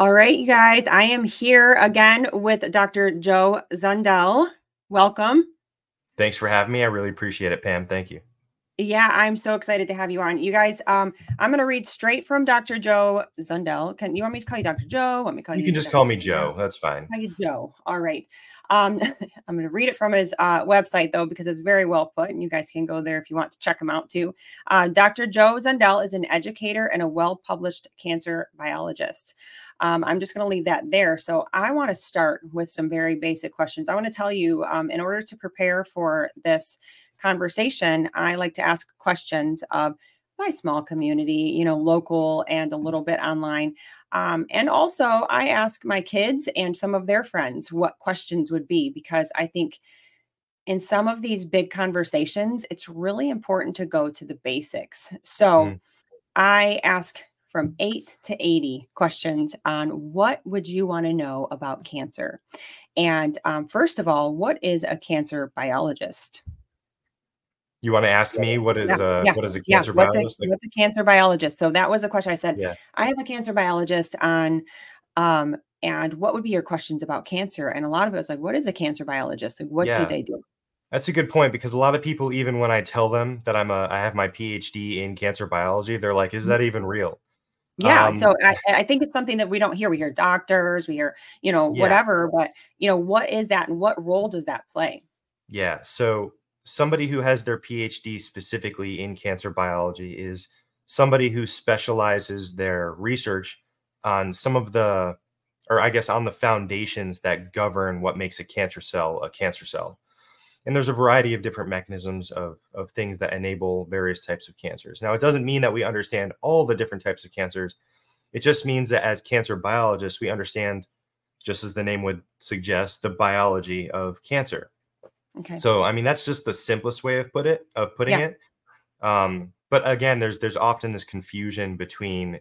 All right, you guys, I am here again with Dr. Joe Zundell. Welcome. Thanks for having me. I really appreciate it, Pam. Thank you. Yeah, I'm so excited to have you on. You guys, I'm going to read straight from Dr. Joe Zundell. You want me to call you Dr. Joe? Want me to call You you can just Dr. call me Joe. That's fine. Call you Joe. All right. I'm going to read it from his website, though, because it's very well put, and you guys can go there if you want to check him out, too. Dr. Joe Zundell is an educator and a well-published cancer biologist. I'm just going to leave that there. So I want to start with some very basic questions. I want to tell you, in order to prepare for this conversation, I like to ask questions of my small community, local and a little bit online. And also I ask my kids and some of their friends what questions would be, because I think in some of these big conversations, it's really important to go to the basics. So I ask from 8 to 80 questions on what would you want to know about cancer? And first of all, what is a cancer biologist? You want to ask me what is a cancer What's biologist? what's a cancer biologist? So that was a question I said. Yeah. I have a cancer biologist on, and what would be your questions about cancer? And a lot of it was like, what is a cancer biologist? Like, what do Yeah. they do? That's a good point, because a lot of people, even when I tell them that I have my PhD in cancer biology, they're like, "Is that even real?" Yeah. So I think it's something that we don't hear. We hear doctors, we hear, Yeah. whatever, but what is that and what role does that play? Yeah. So somebody who has their PhD specifically in cancer biology is somebody who specializes their research on some of the, or I guess on the foundations that govern what makes a cancer cell a cancer cell. And there's a variety of different mechanisms of things that enable various types of cancers. Now, it doesn't mean that we understand all the different types of cancers. It just means that as cancer biologists, we understand, just as the name would suggest, the biology of cancer. Okay. So, I mean, that's just the simplest way of putting it. But again, there's often this confusion between,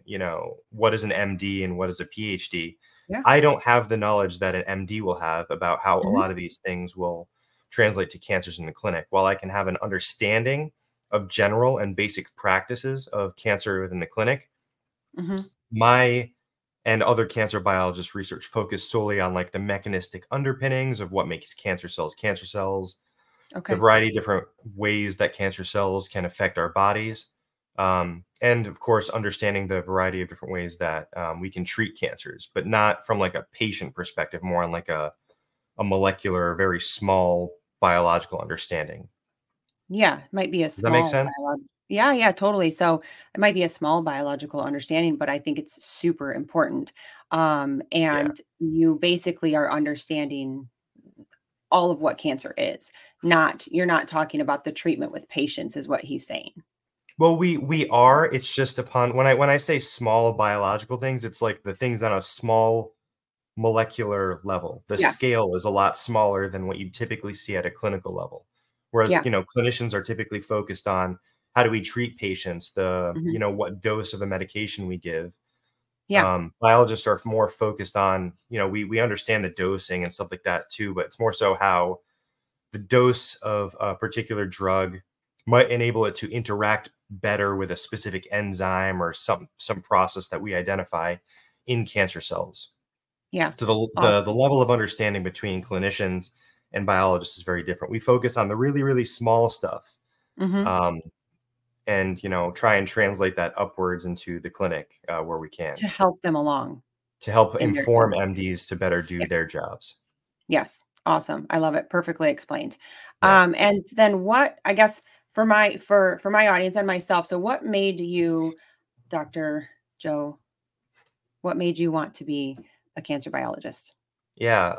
what is an MD and what is a PhD. Yeah. I don't have the knowledge that an MD will have about how a Mhm. lot of these things will translate to cancers in the clinic. While I can have an understanding of general and basic practices of cancer within the clinic, Mhm. my and other cancer biologists research focus solely on like the mechanistic underpinnings of what makes cancer cells, the Okay. variety of different ways that cancer cells can affect our bodies, and of course, understanding the variety of different ways that we can treat cancers, but not from like a patient perspective, more on like a molecular, very small biological understanding. Yeah, might be a Does that make small sense? yeah, totally. So it might be a small biological understanding, but I think it's super important. Yeah. And you basically are understanding all of what cancer is. You're not talking about the treatment with patients, is what he's saying. Well, we are. It's just upon when I say small biological things, it's like the things on a small molecular level. The Yes. scale is a lot smaller than what you typically see at a clinical level. Whereas, Yeah. clinicians are typically focused on how do we treat patients, Mhm. what dose of a medication we give. Yeah. Biologists are more focused on, we understand the dosing and stuff like that too, but it's more so how the dose of a particular drug might enable it to interact better with a specific enzyme or some process that we identify in cancer cells. Yeah. So the level of understanding between clinicians and biologists is very different. We focus on the really, really small stuff, Mhm. um, and try and translate that upwards into the clinic where we can, To help them along to help in their inform MDs to better do yeah. their jobs. Yes. Awesome. I love it. Perfectly explained. Yeah. And then what, I guess, for my audience and myself, so what made you, Dr. Joe, what made you want to be a cancer biologist? Yeah.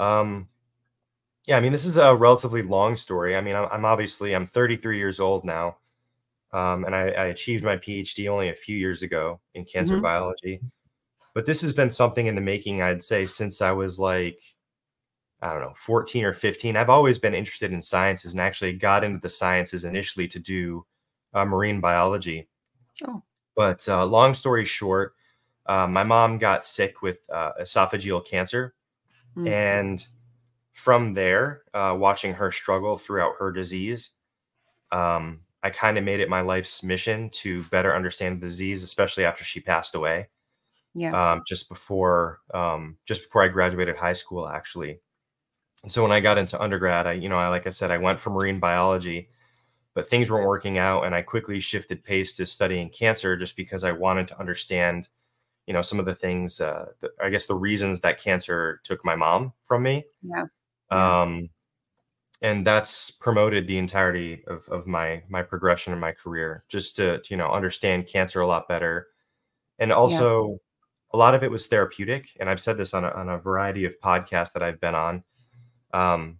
Yeah. I mean, this is a relatively long story. I mean, I'm 33 years old now. And I achieved my PhD only a few years ago in cancer Mhm. biology. But this has been something in the making, I'd say, since I was like, I don't know, 14 or 15. I've always been interested in sciences and actually got into the sciences initially to do marine biology. Oh. But long story short, my mom got sick with esophageal cancer. Mm. And from there, watching her struggle throughout her disease, I kind of made it my life's mission to better understand the disease, especially after she passed away. Yeah. just before I graduated high school, actually. So when I got into undergrad, like I said, I went for marine biology, but things weren't working out, and I quickly shifted pace to studying cancer just because I wanted to understand, some of the things, I guess the reasons that cancer took my mom from me. Yeah. Yeah. Um, and that's promoted the entirety of my progression in my career, just to understand cancer a lot better. And Yeah. also, a lot of it was therapeutic, and I've said this on a variety of podcasts that I've been on. um,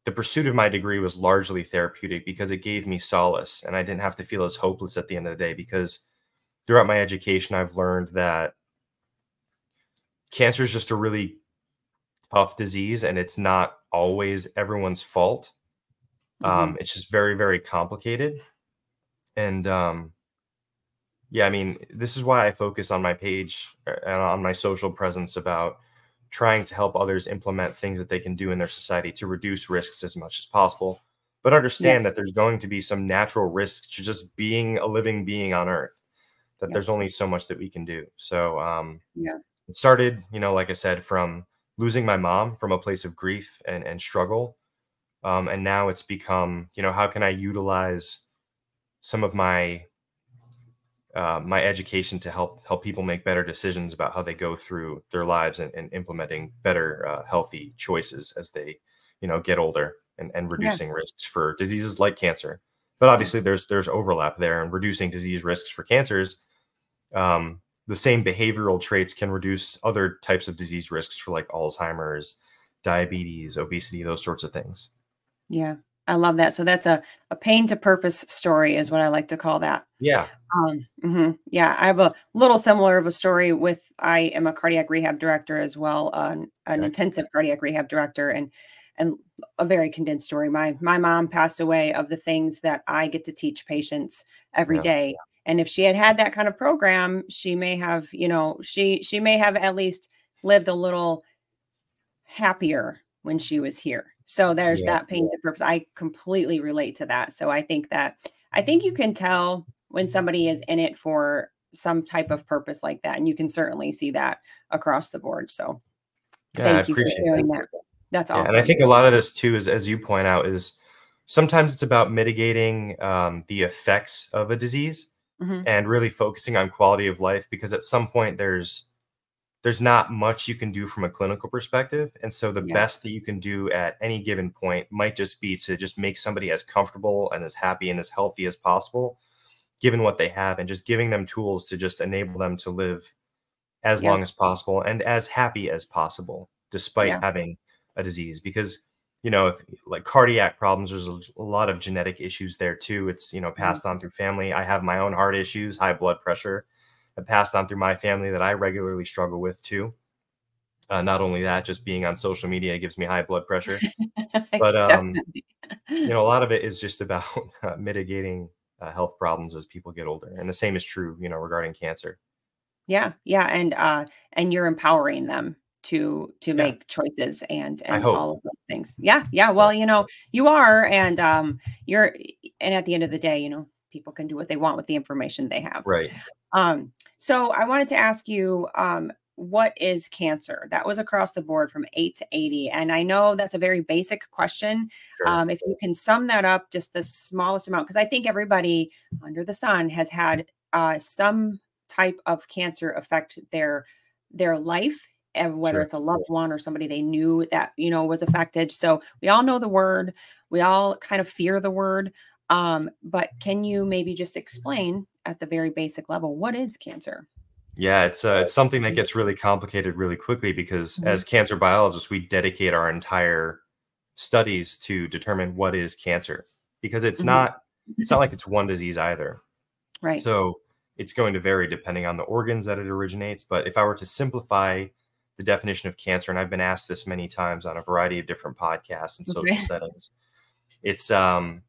the pursuit of my degree was largely therapeutic because it gave me solace, and I didn't have to feel as hopeless at the end of the day, because throughout my education I've learned that cancer is just a really tough disease, and it's not always everyone's fault. Hmm. It's just very, very complicated. And yeah, I mean, this is why I focus on my page and on my social presence about trying to help others implement things that they can do in their society to reduce risks as much as possible. But Yeah. understand that there's going to be some natural risks to just being a living being on Earth, that Yeah. there's only so much that we can do. So Yeah. it started, like I said, from losing my mom, from a place of grief and struggle. And now it's become, how can I utilize some of my education to help people make better decisions about how they go through their lives, and implementing better healthy choices as they get older, and Yeah. reducing risks for diseases like cancer. But obviously there's overlap there, and reducing disease risks for cancers. The same behavioral traits can reduce other types of disease risks for like Alzheimer's, diabetes, obesity, those sorts of things. Yeah. I love that. So that's a pain to purpose story is what I like to call that. Yeah. Yeah, I have a little similar of a story with, I am a cardiac rehab director as well, an Okay. intensive cardiac rehab director, and a very condensed story. My mom passed away of the things that I get to teach patients every Yeah. day. And if she had had that kind of program, she may have, she may have at least lived a little happier when she was here. So there's Yeah. that pain to purpose. I completely relate to that. So I think you can tell when somebody is in it for some type of purpose like that. And you can certainly see that across the board. So Yeah, I thank you for appreciate that. sharing that. That's Yeah, and I awesome. think a lot of this too is, as you point out, is sometimes it's about mitigating the effects of a disease, Hmm. and really focusing on quality of life, because at some point there's not much you can do from a clinical perspective, and so the Yeah. best that you can do at any given point might just be to just make somebody as comfortable and as happy and as healthy as possible, given what they have, and just giving them tools to just enable them to live as Yeah. long as possible and as happy as possible despite Yeah. having a disease. Because if like cardiac problems, there's a lot of genetic issues there too. It's Mhm. passed on through family. I have my own heart issues, high blood pressure, and passed on through my family that I regularly struggle with too. Not only that, just being on social media gives me high blood pressure. But Definitely. a lot of it is just about mitigating health problems as people get older, and the same is true regarding cancer. Yeah, yeah, and you're empowering them to Yeah, make choices I and hope. all of those things. Yeah, yeah. Yeah. Well, you are, and you're, and at the end of the day, people can do what they want with the information they have. Right. So I wanted to ask you, what is cancer? That was across the board from 8 to 80, and I know that's a very basic question. Sure. If you can sum that up just the smallest amount, because I think everybody under the sun has had some type of cancer affect their life, and whether Sure. it's a loved one or somebody they knew that was affected. So we all know the word, we all kind of fear the word. But can you maybe just explain at the very basic level, what is cancer? Yeah, it's something that gets really complicated really quickly, because Mhm. as cancer biologists, we dedicate our entire studies to determine what is cancer, because Mhm. it's not like it's one disease either. Right. So it's going to vary depending on the organs that it originates. But if I were to simplify the definition of cancer, and I've been asked this many times on a variety of different podcasts and social Okay. settings, it's a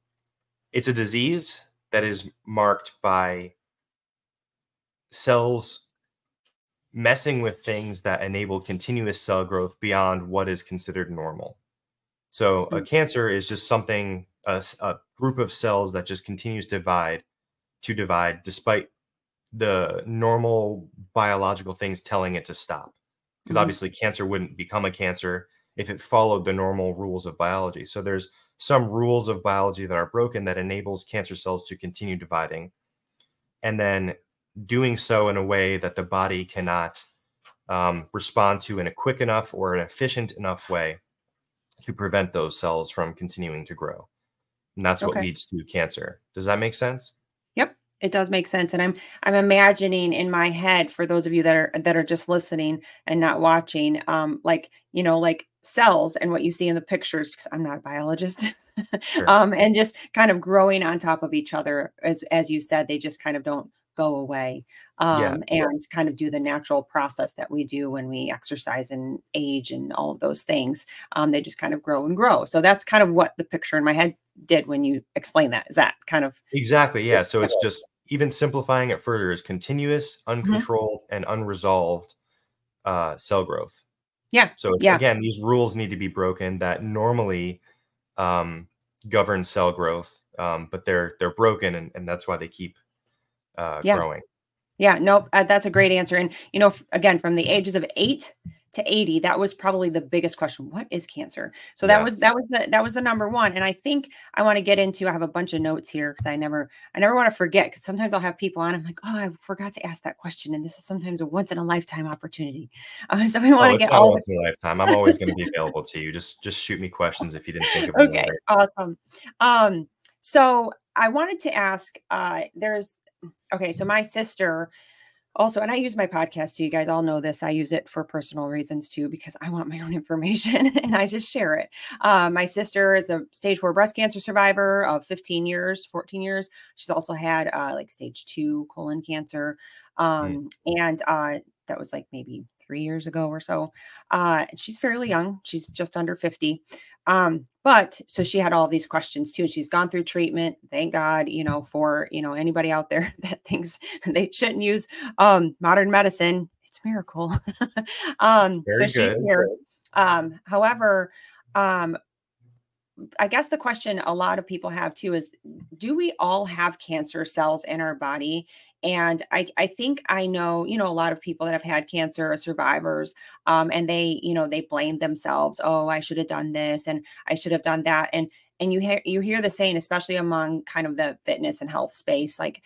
disease that is marked by cells messing with things that enable continuous cell growth beyond what is considered normal. So a Mm. cancer is just something, a group of cells that just continues to divide despite the normal biological things telling it to stop. Because Hmm. obviously cancer wouldn't become a cancer if it followed the normal rules of biology. So there's some rules of biology that are broken that enables cancer cells to continue dividing, and then doing so in a way that the body cannot respond to in a quick enough or an efficient enough way to prevent those cells from continuing to grow. And that's what Okay. leads to cancer. Does that make sense? Yep, it does make sense, and I'm imagining in my head, for those of you that are just listening and not watching, like, like cells and what you see in the pictures, because I'm not a biologist, Sure. and just kind of growing on top of each other, as you said, they just kind of don't go away, Yeah. and kind of do the natural process that we do when we exercise and age and all of those things. They just kind of grow and grow. So that's kind of what the picture in my head did when you explained that. Is that kind of? Exactly. Yeah. So it's just even simplifying it further is continuous, Mhm. uncontrolled, and unresolved cell growth. Yeah, So yeah, again, these rules need to be broken that normally um, govern cell growth, but they're broken, and that's why they keep yeah. growing. Yeah, nope, that's a great answer, and, again, from the ages of 8 to 80, that was probably the biggest question, "What is cancer?" So Yeah. that was the number 1, and I think I wanna get into, I have a bunch of notes here because I never wanna forget, because sometimes I'll have people on, I'm like, "Oh, I forgot to ask that question," and this is sometimes a once in a lifetime opportunity. So we Oh, wanna it's get not a all the. once in a lifetime. I'm always going to be available to you. Just shoot me questions if you didn't think of them Okay, later. awesome. So I wanted to ask, there's okay, so my sister also, and I use my podcast too. You guys all know this. I use it for personal reasons too, because I want my own information and I just share it. My sister is a stage 4 breast cancer survivor of 15 years, 14 years. She's also had like stage 2 colon cancer. Mm. And that was like maybe 3 years ago or so. And she's fairly young. She's just under 50. But so she had all these questions too. And she's gone through treatment. Thank God, for, anybody out there that thinks they shouldn't use modern medicine. It's a miracle. So Very she's good. here. However, um, I guess the question a lot of people have too is, do we all have cancer cells in our body? And I think I know, a lot of people that have had cancer, survivors, and they blame themselves. Oh, I should have done this and I should have done that. And you hear the saying, especially among kind of the fitness and health space, like,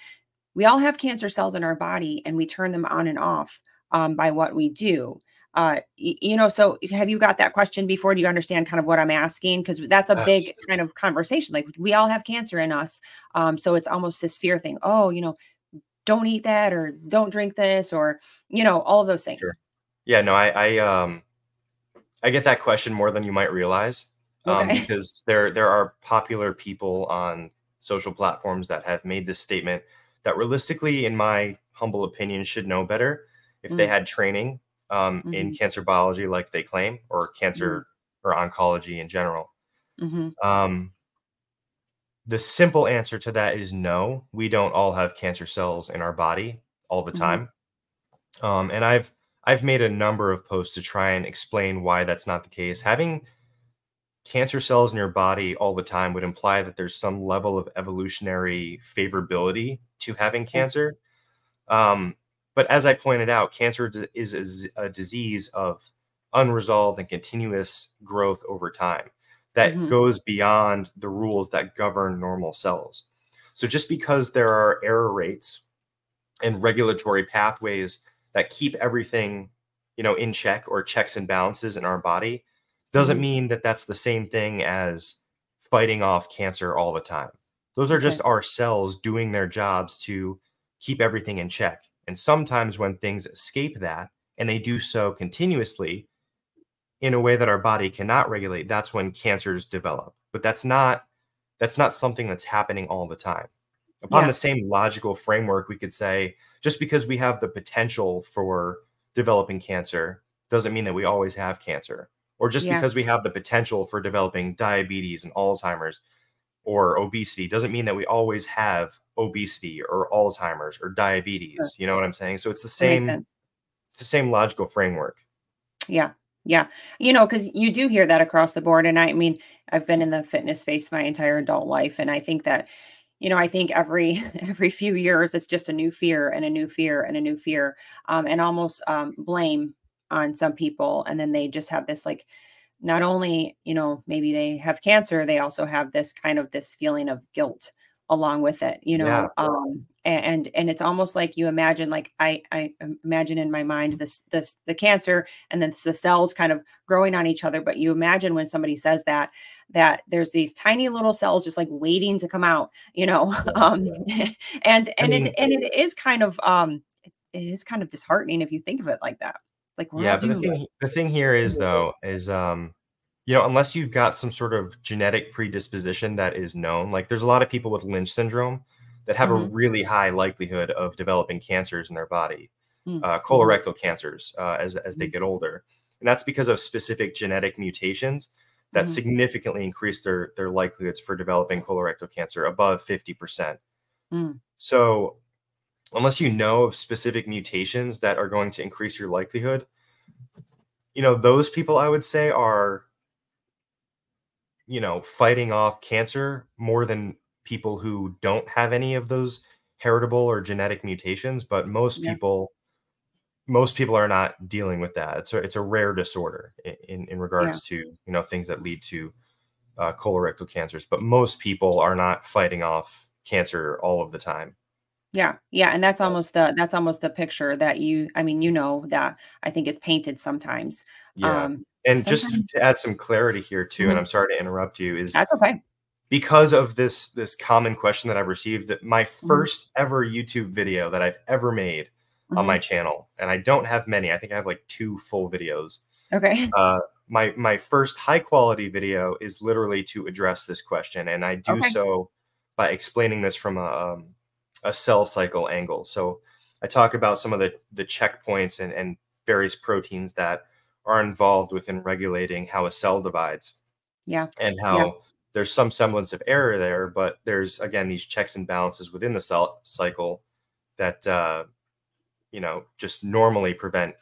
we all have cancer cells in our body and we turn them on and off by what we do. So have you got that question before? Do you understand kind of what I'm asking? Because that's a Uh, big kind of conversation. Like, we all have cancer in us. So it's almost this fear thing. Oh, don't eat that, or don't drink this, or, all of those things. sure. Yeah, no, I get that question more than you might realize, Okay. because there are popular people on social platforms that have made this statement that realistically, in my humble opinion, should know better if they Mm, had training in mhm, cancer biology like they claim, or mhm, cancer or oncology in general. mhm, Um, the simple answer to that is no. We don't all have cancer cells in our body all the mhm, time. And I've made a number of posts to try and explain why that's not the case. Having cancer cells in your body all the time would imply that there's some level of evolutionary favorability to having yeah, cancer. Um, but as I pointed out, cancer is a disease of unresolved and continuous growth over time that mhm, goes beyond the rules that govern normal cells. So just because there are error rates and regulatory pathways that keep everything, in check, or checks and balances in our body, doesn't mhm. mean that that's the same thing as fighting off cancer all the time. Those are Okay. just our cells doing their jobs to keep everything in check. And sometimes when things escape that, and they do so continuously in a way that our body cannot regulate, that's when cancers develop. But that's not something that's happening all the time. Upon the Yeah. same logical framework, we could say just because we have the potential for developing cancer doesn't mean that we always have cancer. Or just Yeah. because we have the potential for developing diabetes and Alzheimer's or obesity doesn't mean that we always have obesity or Alzheimer's or Sure. diabetes. You know what I'm saying? So it's the That makes same sense. it's the same logical framework. Yeah. Yeah. Because you do hear that across the board. And I mean, I've been in the fitness space my entire adult life. And I think that, I think every every few years it's just a new fear and a new fear and a new fear, and almost blame on some people, and then they just have this like, not only, maybe they have cancer, they also have this kind of this feeling of guilt along with it, Yeah. and it's almost like you imagine, like I imagine in my mind this the cancer, and then it's the cells kind of growing on each other. But you imagine when somebody says that there's these tiny little cells just like waiting to come out, Yeah. I mean, and it is kind of it is kind of disheartening if you think of it like that. It's like we're all yeah, but doomed. the thing here is though, is, unless you've got some sort of genetic predisposition that is known, like there's a lot of people with Lynch syndrome that have a Hmm. really high likelihood of developing cancers in their body, Hmm. colorectal cancers, as they get older. And that's because of specific genetic mutations that Hmm. significantly increase their likelihoods for developing colorectal cancer above 50%. Hmm. So unless you know of specific mutations that are going to increase your likelihood, those people I would say are, fighting off cancer more than people who don't have any of those heritable or genetic mutations. But Yeah. most people are not dealing with that. It's a rare disorder in Yeah. regards to, things that lead to colorectal cancers. But most people are not fighting off cancer all of the time. Yeah, yeah, and that's almost the picture that I mean, that I think is painted sometimes. Yeah. And just Sometimes. to add some clarity here too, and Mhm. I'm sorry to interrupt you, is That's okay. because of this common question that I've received, that my Mhm, first ever YouTube video that I've ever made on my mhm. channel, and I don't have many, I think I have like 2 full videos. Okay. Uh, my first high quality video is literally to address this question, and I do Okay. so by explaining this from a cell cycle angle. So I talk about some of the checkpoints and various proteins that are involved within regulating how a cell divides, Yeah. and Yeah. how there's some semblance of error there, but there's again these checks and balances within the cell cycle that just normally prevent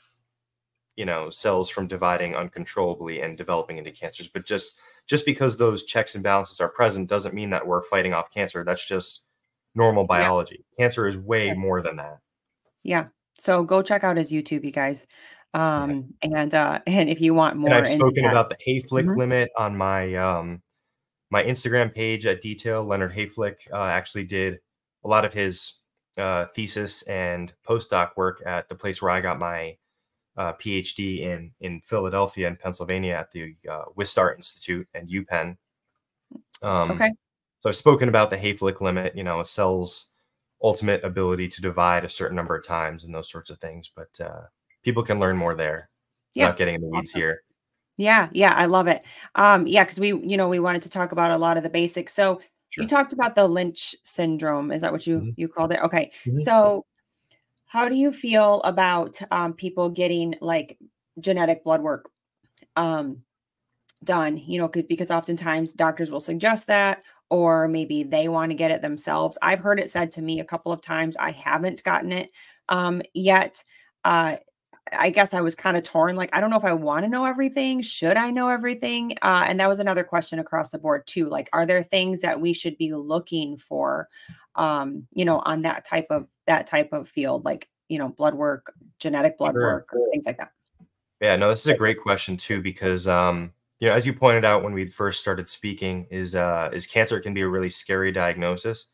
cells from dividing uncontrollably and developing into cancers. But just because those checks and balances are present doesn't mean that we're fighting off cancer. That's just normal Yeah. biology. Cancer is way Yeah. more than that. Yeah. So go check out his YouTube, you guys. Yeah. And if you want And more I've into spoken that. about the Hayflick Mhm. limit on my Instagram page at Detail. Leonard Hayflick actually did a lot of his thesis and postdoc work at the place where I got my PhD in Philadelphia and Pennsylvania at the Wistar Institute and UPenn. Um, Okay. so I've spoken about the Hayflick limit, a cell's ultimate ability to divide a certain number of times and those sorts of things. But people can learn more there Yeah. without getting in the weeds Awesome. here. Yeah, yeah, I love it. Yeah, because we wanted to talk about a lot of the basics. So you Sure. talked about the Lynch syndrome. Is that what you Mhm. you called it? Okay. Mhm. So how do you feel about people getting like genetic blood work um, done? Because oftentimes doctors will suggest that, or maybe they want to get it themselves. I've heard it said to me a couple of times. I haven't gotten it yet. Uh, I guess I was kind of torn. Like, I don't know if I want to know everything. Should I know everything? And that was another question across the board too. Like, are there things that we should be looking for, on that type of field, like, blood work, genetic blood Sure. work, or things like that? Yeah, no, this is a great question too, because as you pointed out when we first started speaking, is cancer can be a really scary diagnosis.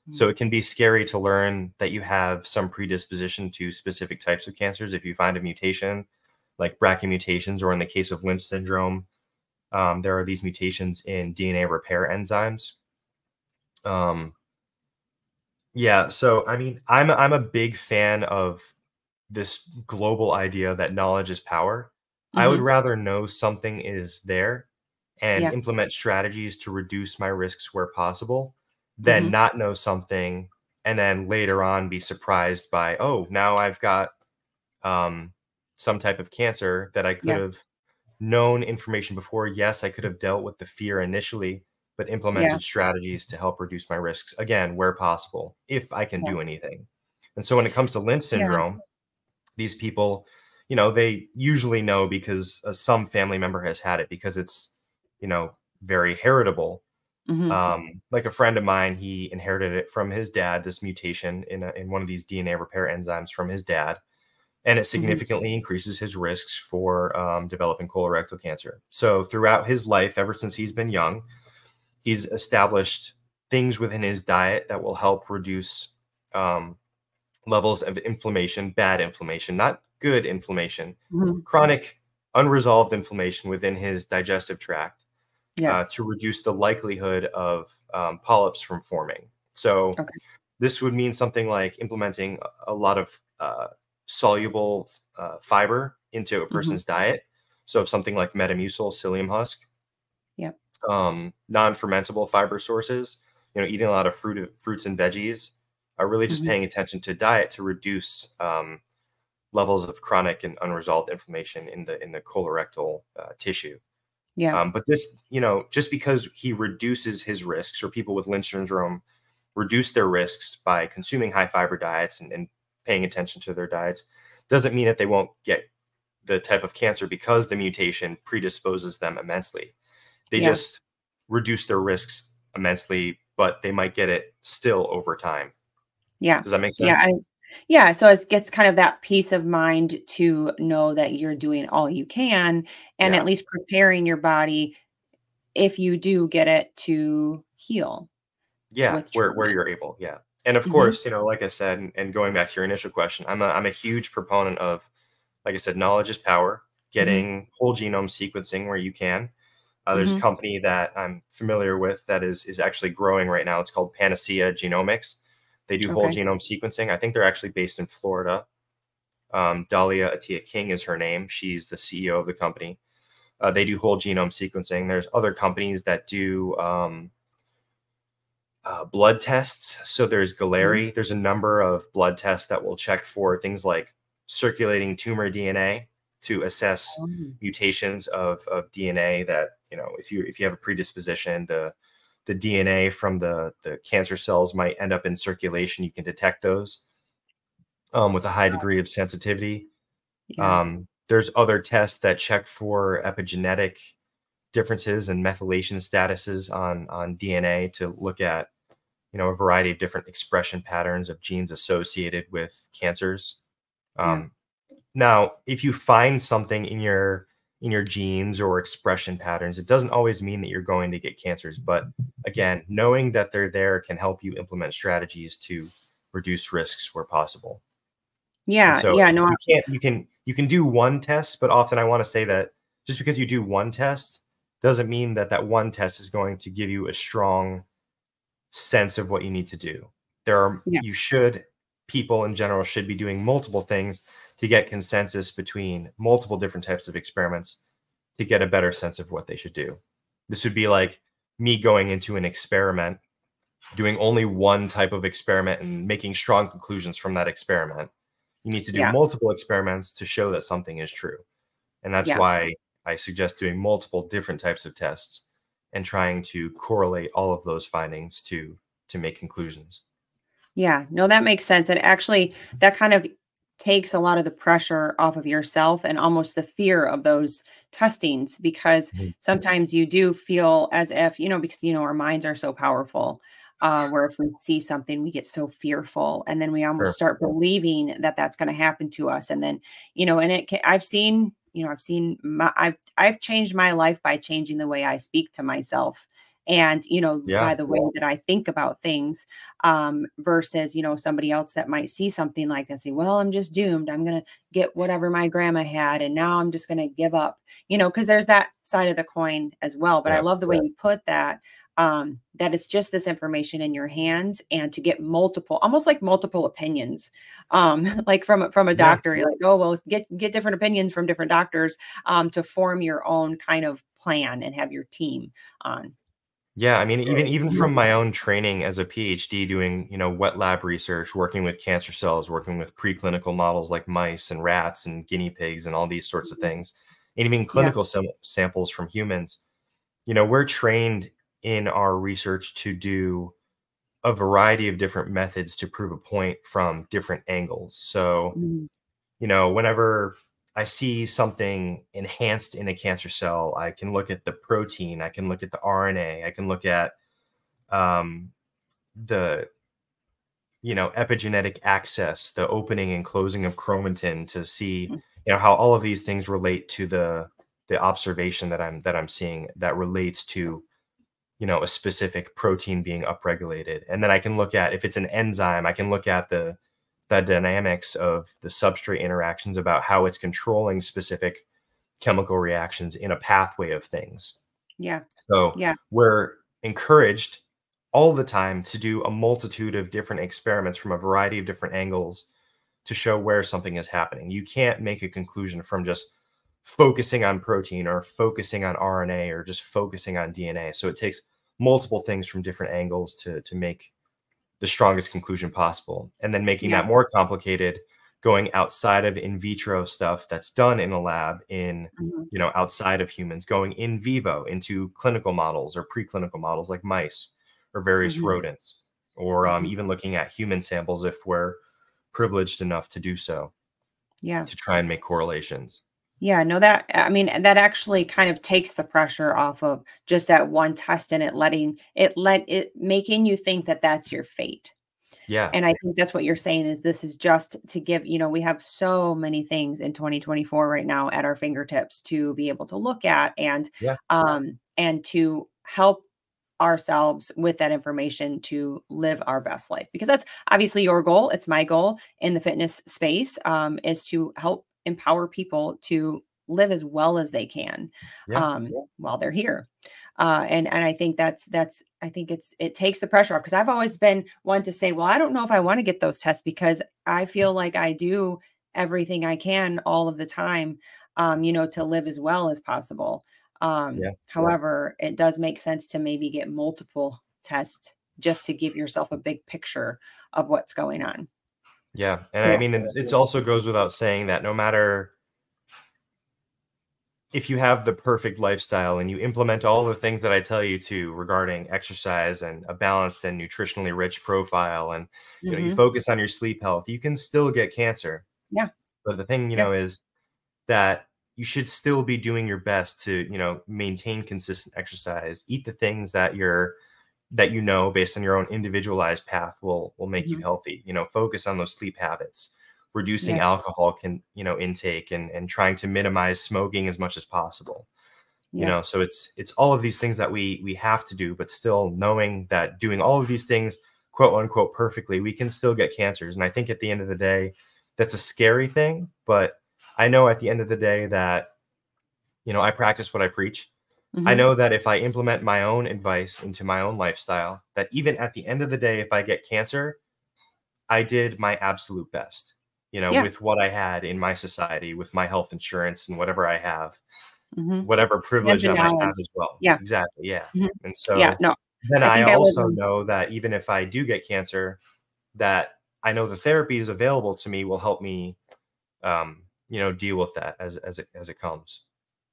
Mhm. So it can be scary to learn that you have some predisposition to specific types of cancers if you find a mutation, like BRCA mutations, or in the case of Lynch syndrome, there are these mutations in DNA repair enzymes. Um, yeah, so I mean, I'm a big fan of this global idea that knowledge is power. I would Mhm. rather know something is there and Yeah. implement strategies to reduce my risks where possible than Mhm. not know something and then later on be surprised by, oh, now I've got um, some type of cancer that I could Yeah. have known information before. Yes, I could have dealt with the fear initially, but Yeah. implemented strategies to help reduce my risks again where possible, if I can Yeah. do anything. And so when it comes to Lynch Yeah. syndrome, these people, they usually know because some family member has had it because it's, very heritable. Hmm. Like a friend of mine, he inherited it from his dad, this mutation in one of these DNA repair enzymes from his dad, and it Hmm. significantly increases his risks for developing colorectal cancer. So throughout his life, ever since he's been young, he's established things within his diet that will help reduce um, levels of inflammation, bad inflammation, not good inflammation, Hmm. chronic unresolved inflammation within his digestive tract, Yes. to reduce the likelihood of polyps from forming. So Okay. this would mean something like implementing a lot of soluble fiber into a Hmm. person's diet. So something like Metamucil, psyllium husk, Yep. non-fermentable fiber sources, eating a lot of fruits and veggies, are really just Hmm. paying attention to diet to reduce levels of chronic and unresolved inflammation in the colorectal tissue. Yeah. But this, just because he reduces his risks, or people with Lynch syndrome reduce their risks by consuming high fiber diets and paying attention to their diets, doesn't mean that they won't get the type of cancer because the mutation predisposes them immensely. They Yeah. just reduce their risks immensely, but they might get it still over time. Yeah. Does that make Yeah. sense? Yeah. So it gets kind of that peace of mind to know that you're doing all you can and at Yeah. least preparing your body if you do get it to heal Yeah, with where treatment. you're able, yeah. And of Hmm. course, like I said, and going back to your initial question, I'm a huge proponent of, like I said, knowledge is power, Hmm. getting whole genome sequencing where you can. There's a Hmm. company that I'm familiar with that is actually growing right now. It's called Panacea Genomics. They do whole Okay. genome sequencing. I think they're actually based in Florida. Dahlia Atia King is her name. She's the CEO of the company. They do whole genome sequencing. There's other companies that do blood tests. So there's Mhm. Galleri. There's a number of blood tests that will check for things like circulating tumor DNA to assess Um, mutations of DNA that, if you have a predisposition, the DNA from the cancer cells might end up in circulation. You can detect those with a high degree of sensitivity. yeah. There's other tests that check for epigenetic differences and methylation statuses on DNA to look at a variety of different expression patterns of genes associated with cancers. Yeah. Um, Now, if you find something in your genes or expression patterns, it doesn't always mean that you're going to get cancers. But again, knowing that they're there can help you implement strategies to reduce risks where possible. And Yeah. so Yeah. No. you can do one test, but often I want to say that just because you do one test doesn't mean that that one test is going to give you a strong sense of what you need to do. There are Yeah. you should People in general should be doing multiple things to get consensus between multiple different types of experiments to get a better sense of what they should do. This would be like me going into an experiment, doing only one type of experiment and making strong conclusions from that experiment. You need to do Yeah. multiple experiments to show that something is true. And that's Yeah. why I suggest doing multiple different types of tests and trying to correlate all of those findings to make conclusions. Yeah, no, that makes sense. And actually, that kind of takes a lot of the pressure off of yourself and almost the fear of those testings because Mhm. sometimes you do feel as if, because, our minds are so powerful, where if we see something, we get so fearful and then we almost Sure. start believing that that's going to happen to us. And then, and I've changed my life by changing the way I speak to myself and, by Yeah. the way that I think about things versus, somebody else that might see something like that and say, well, I'm just doomed. I'm going to get whatever my grandma had. And now I'm just going to give up, because there's that side of the coin as well. But I Yeah. love the way you put that, that it's just this information in your hands and to get multiple, almost like multiple opinions, like from a Yeah. doctor, you're like, oh, well, get different opinions from different doctors, to form your own kind of plan and have your team on. Yeah. I mean, even from my own training as a PhD, doing wet lab research, working with cancer cells, working with preclinical models like mice and rats and guinea pigs and all these sorts of things, and even Yeah. clinical samples from humans. We're trained in our research to do a variety of different methods to prove a point from different angles. So Mhm. whenever I see something enhanced in a cancer cell, I can look at the protein, I can look at the RNA, I can look at the epigenetic access, the opening and closing of chromatin to see how all of these things relate to the observation that I'm seeing that relates to a specific protein being upregulated. And then I can look at, if it's an enzyme, I can look at the dynamics of the substrate interactions about how it's controlling specific chemical reactions in a pathway of things. Yeah. So yeah. we're encouraged all the time to do a multitude of different experiments from a variety of different angles to show where something is happening. You can't make a conclusion from just focusing on protein or focusing on RNA or just focusing on DNA. So it takes multiple things from different angles to make the strongest conclusion possible. And then making that more complicated, going outside of in vitro stuff that's done in a lab in, outside of humans, going in vivo into clinical models or preclinical models like mice or various rodents, or even looking at human samples if we're privileged enough to do so. To try and make correlations. Yeah, no, that, I mean, that actually kind of takes the pressure off of just that one test and making you think that that's your fate. Yeah. And I think that's what you're saying is this is just to give, we have so many things in 2024 right now at our fingertips to be able to look at and to help ourselves with that information to live our best life, because that's obviously your goal. It's my goal in the fitness space, is to help empower people to live as well as they can while they're here. And I think it takes the pressure off, because I've always been one to say, well, I don't know if I want to get those tests because I feel like I do everything I can all of the time, to live as well as possible. However, it does make sense to maybe get multiple tests just to give yourself a big picture of what's going on. Yeah. And I mean, it's also goes without saying that no matter if you have the perfect lifestyle and you implement all the things that I tell you to regarding exercise and a balanced and nutritionally rich profile, and you focus on your sleep health, you can still get cancer. Yeah. But the thing, is that you should still be doing your best to, maintain consistent exercise, eat the things that based on your own individualized path will make you healthy, focus on those sleep habits, reducing alcohol intake and trying to minimize smoking as much as possible. So it's all of these things that we have to do, but still knowing that doing all of these things, quote unquote, perfectly, we can still get cancers. And I think at the end of the day, that's a scary thing, but I know at the end of the day that, I practice what I preach. I know that if I implement my own advice into my own lifestyle, that even at the end of the day, if I get cancer, I did my absolute best, with what I had in my society, with my health insurance and whatever I have, whatever privilege I might have as well. Yeah, exactly. Yeah. And so then I also know that even if I do get cancer, that I know the therapies available to me will help me, deal with that as it comes.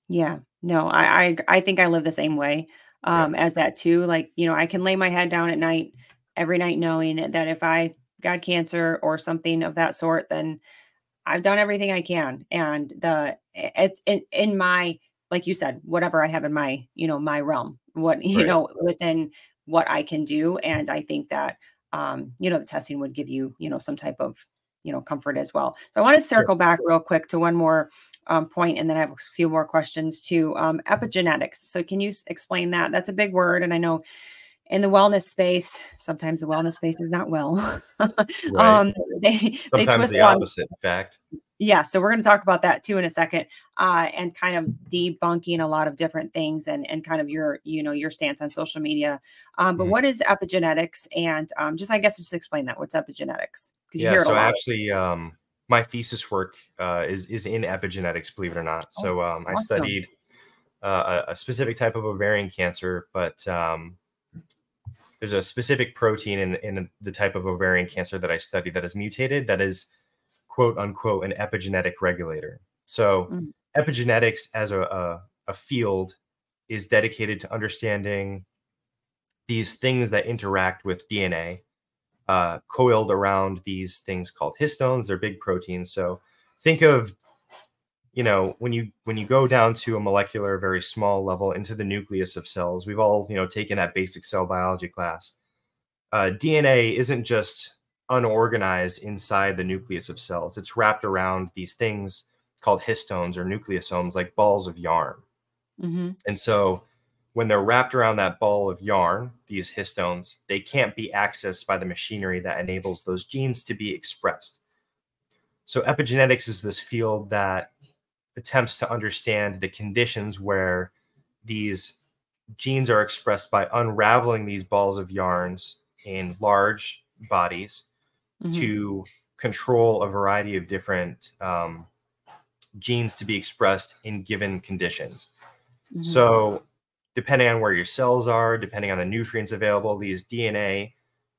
Yeah, no, I think I live the same way, as that too. Like, I can lay my head down at night, every night, knowing that if I got cancer or something of that sort, then I've done everything I can. And it's in my, like you said, whatever I have in my, my realm, within what I can do. And I think that, the testing would give you, some type of, comfort as well. So I want to circle back real quick to one more point, and then I have a few more questions to epigenetics. So can you explain that? That's a big word. And I know in the wellness space, sometimes the wellness space is not well. They sometimes twist the opposite, in fact. Yeah. So we're going to talk about that too in a second, and kind of debunking a lot of different things and kind of your stance on social media. But what is epigenetics? And I guess just explain that. What's epigenetics? Because you hear it a lot. Actually, my thesis work is in epigenetics, believe it or not. So I studied a specific type of ovarian cancer, but there's a specific protein in the type of ovarian cancer that I studied that is mutated, that is, quote unquote, an epigenetic regulator. So epigenetics as a field is dedicated to understanding these things that interact with DNA, coiled around these things called histones. They're big proteins. So think of when you go down to a molecular, very small level into the nucleus of cells, we've all, taken that basic cell biology class. DNA isn't just unorganized inside the nucleus of cells. It's wrapped around these things called histones or nucleosomes, like balls of yarn. Mm-hmm. And so when they're wrapped around that ball of yarn, these histones, they can't be accessed by the machinery that enables those genes to be expressed. So epigenetics is this field that attempts to understand the conditions where these genes are expressed by unraveling these balls of yarns in large bodies to control a variety of different genes to be expressed in given conditions. So depending on where your cells are, depending on the nutrients available, these DNA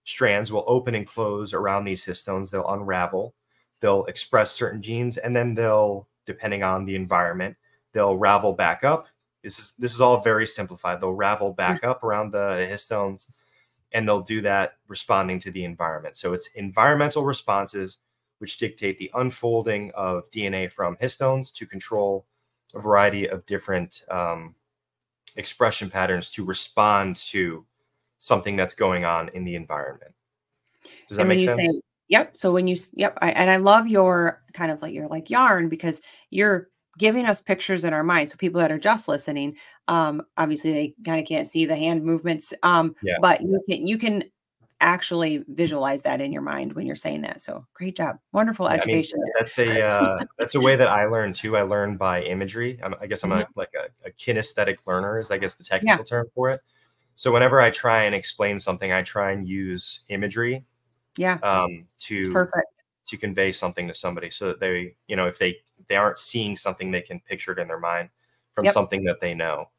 strands will open and close around these histones. They'll unravel, they'll express certain genes, and then they'll, depending on the environment, they'll ravel back up. This is all very simplified. They'll ravel back up around the histones, and they'll do that responding to the environment. So it's environmental responses which dictate the unfolding of DNA from histones to control a variety of different expression patterns to respond to something that's going on in the environment. Does that make sense? Yep. So when you, yep. And I love your kind of like, you're like yarn, because you're giving us pictures in our mind. So people that are just listening, obviously they kind of can't see the hand movements. But you can actually visualize that in your mind when you're saying that. So great job. Wonderful education. I mean, that's a way that I learn too. I learn by imagery. I guess I'm a kinesthetic learner is, I guess, the technical term for it. So whenever I try and explain something, I try and use imagery to convey something to somebody, so that they, if they aren't seeing something, they can picture it in their mind from something that they know.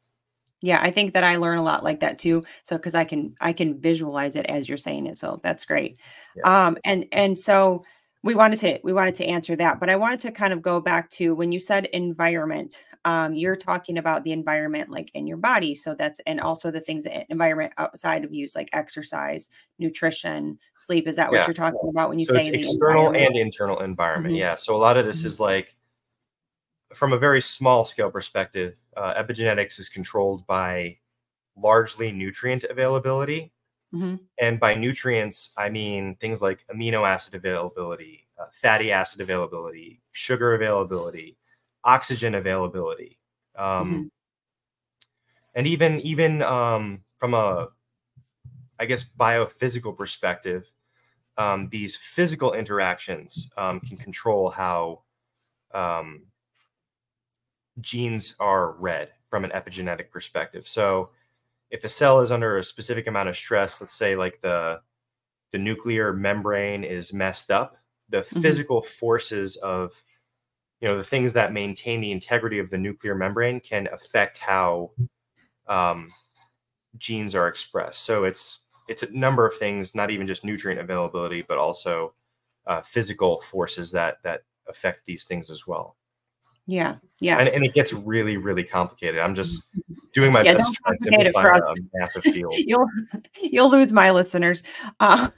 Yeah, I think that I learn a lot like that too. So because I can visualize it as you're saying it. So that's great. Yeah. And so we wanted to answer that, but I wanted to kind of go back to when you said environment. You're talking about the environment like in your body. So that's, and also the things, environment outside of use, like exercise, nutrition, sleep. Is that what you're talking about when you say it's external and internal environment? Yeah. So a lot of this is like, from a very small scale perspective, epigenetics is controlled by largely nutrient availability. And by nutrients, I mean things like amino acid availability, fatty acid availability, sugar availability, oxygen availability. And even from a, I guess, biophysical perspective, these physical interactions can control how genes are read from an epigenetic perspective. So if a cell is under a specific amount of stress, let's say like the nuclear membrane is messed up, the physical forces of, the things that maintain the integrity of the nuclear membrane can affect how genes are expressed. So it's a number of things, not even just nutrient availability, but also physical forces that affect these things as well. Yeah. And it gets really, really complicated. I'm just doing my best to try and simplify a massive field. You'll lose my listeners. But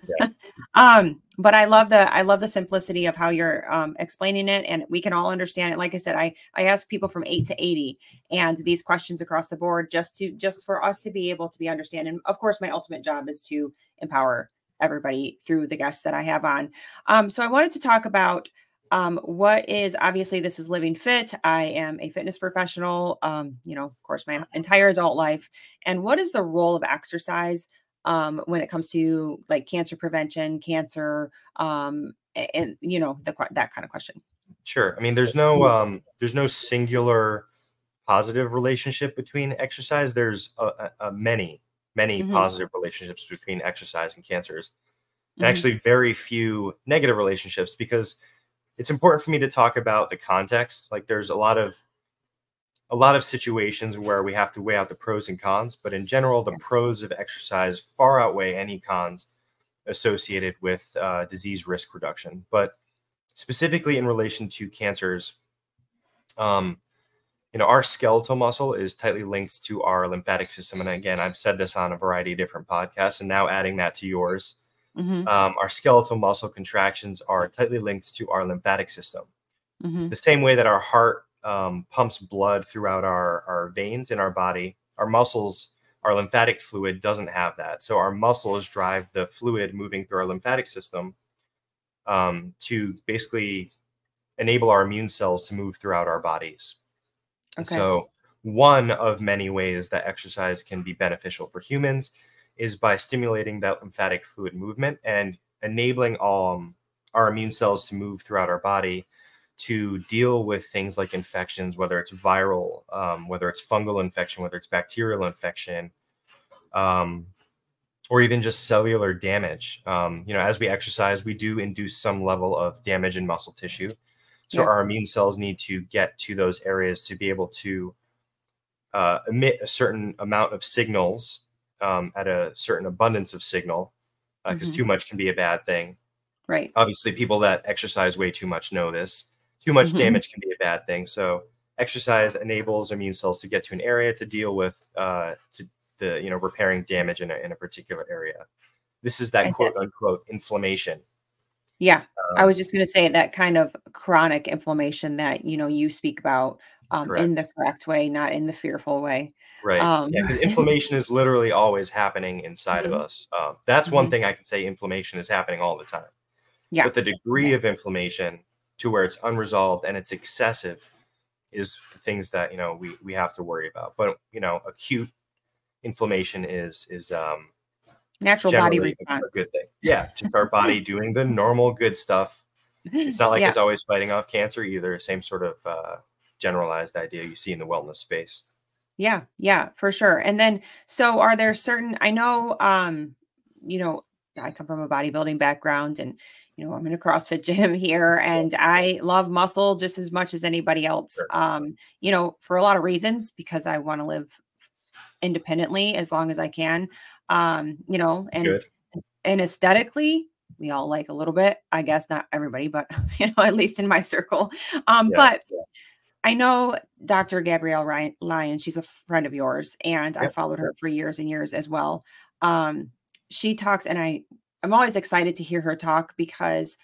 I love the simplicity of how you're explaining it, and we can all understand it. Like I said, I ask people from 8 to 80 and these questions across the board just for us to be able to be understanding. And of course, my ultimate job is to empower everybody through the guests that I have on. So I wanted to talk about what is, obviously this is Living Fit. I am a fitness professional, of course, my entire adult life. And what is the role of exercise when it comes to like cancer prevention, cancer, and that kind of question? Sure. I mean, there's no singular positive relationship between exercise. There's many positive relationships between exercise and cancers, and actually very few negative relationships, because it's important for me to talk about the context. Like there's a lot of situations where we have to weigh out the pros and cons, but in general, the pros of exercise far outweigh any cons associated with disease risk reduction. But specifically in relation to cancers, our skeletal muscle is tightly linked to our lymphatic system. And again, I've said this on a variety of different podcasts, and now adding that to yours. Our skeletal muscle contractions are tightly linked to our lymphatic system. The same way that our heart pumps blood throughout our veins in our body. Our muscles, our lymphatic fluid doesn't have that. So our muscles drive the fluid moving through our lymphatic system to basically enable our immune cells to move throughout our bodies. Okay. So one of many ways that exercise can be beneficial for humans is by stimulating that lymphatic fluid movement and enabling our immune cells to move throughout our body to deal with things like infections, whether it's viral, whether it's fungal infection, whether it's bacterial infection, or even just cellular damage. As we exercise, we do induce some level of damage in muscle tissue. So Yeah. our immune cells need to get to those areas to be able to emit a certain amount of signals at a certain abundance of signal, because too much can be a bad thing. Right. Obviously, people that exercise way too much know this. Too much damage can be a bad thing. So exercise enables immune cells to get to an area to deal with repairing damage in a particular area. This is that quote unquote inflammation. Yeah. I was just going to say that kind of chronic inflammation that, you speak about in the Correct. correct way, not in the fearful way. Right. Yeah, because inflammation is literally always happening inside of us. That's one thing I can say: inflammation is happening all the time. Yeah. But the degree of inflammation to where it's unresolved and it's excessive is the things that we have to worry about. But acute inflammation is Natural body generally response. a good thing. Yeah, just our body doing the normal good stuff. It's not like Yeah. it's always fighting off cancer either. Same sort of generalized idea you see in the wellness space. Yeah, yeah, for sure. And then, so are there certain, I know, I come from a bodybuilding background and, I'm in a CrossFit gym here and I love muscle just as much as anybody else, Sure. for a lot of reasons, because I want to live independently as long as I can, and, Good. and aesthetically, we all like a little bit, I guess, not everybody, but, at least in my circle. Yeah. But I know Dr. Gabrielle Lyon, she's a friend of yours, and I Yep. followed her for years and years as well. She talks, and I'm always excited to hear her talk because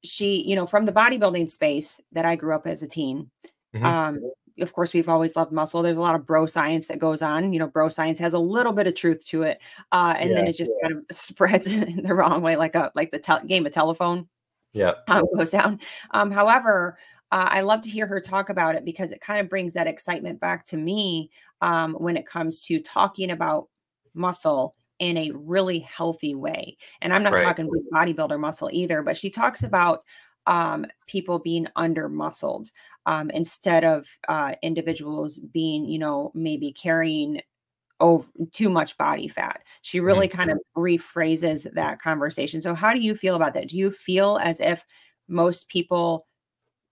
she, from the bodybuilding space that I grew up as a teen. Mhm. Of course, we've always loved muscle. There's a lot of bro science that goes on. Bro science has a little bit of truth to it, and then Yeah. it just kind of spreads in the wrong way, like the game of telephone Yeah. goes down. However, I love to hear her talk about it because it kind of brings that excitement back to me when it comes to talking about muscle in a really healthy way. And I'm not Right. talking big bodybuilder muscle either, but she talks about people being under muscled instead of individuals being, maybe carrying over too much body fat. She really Mhm. kind of rephrases that conversation. So how do you feel about that? Do you feel as if most people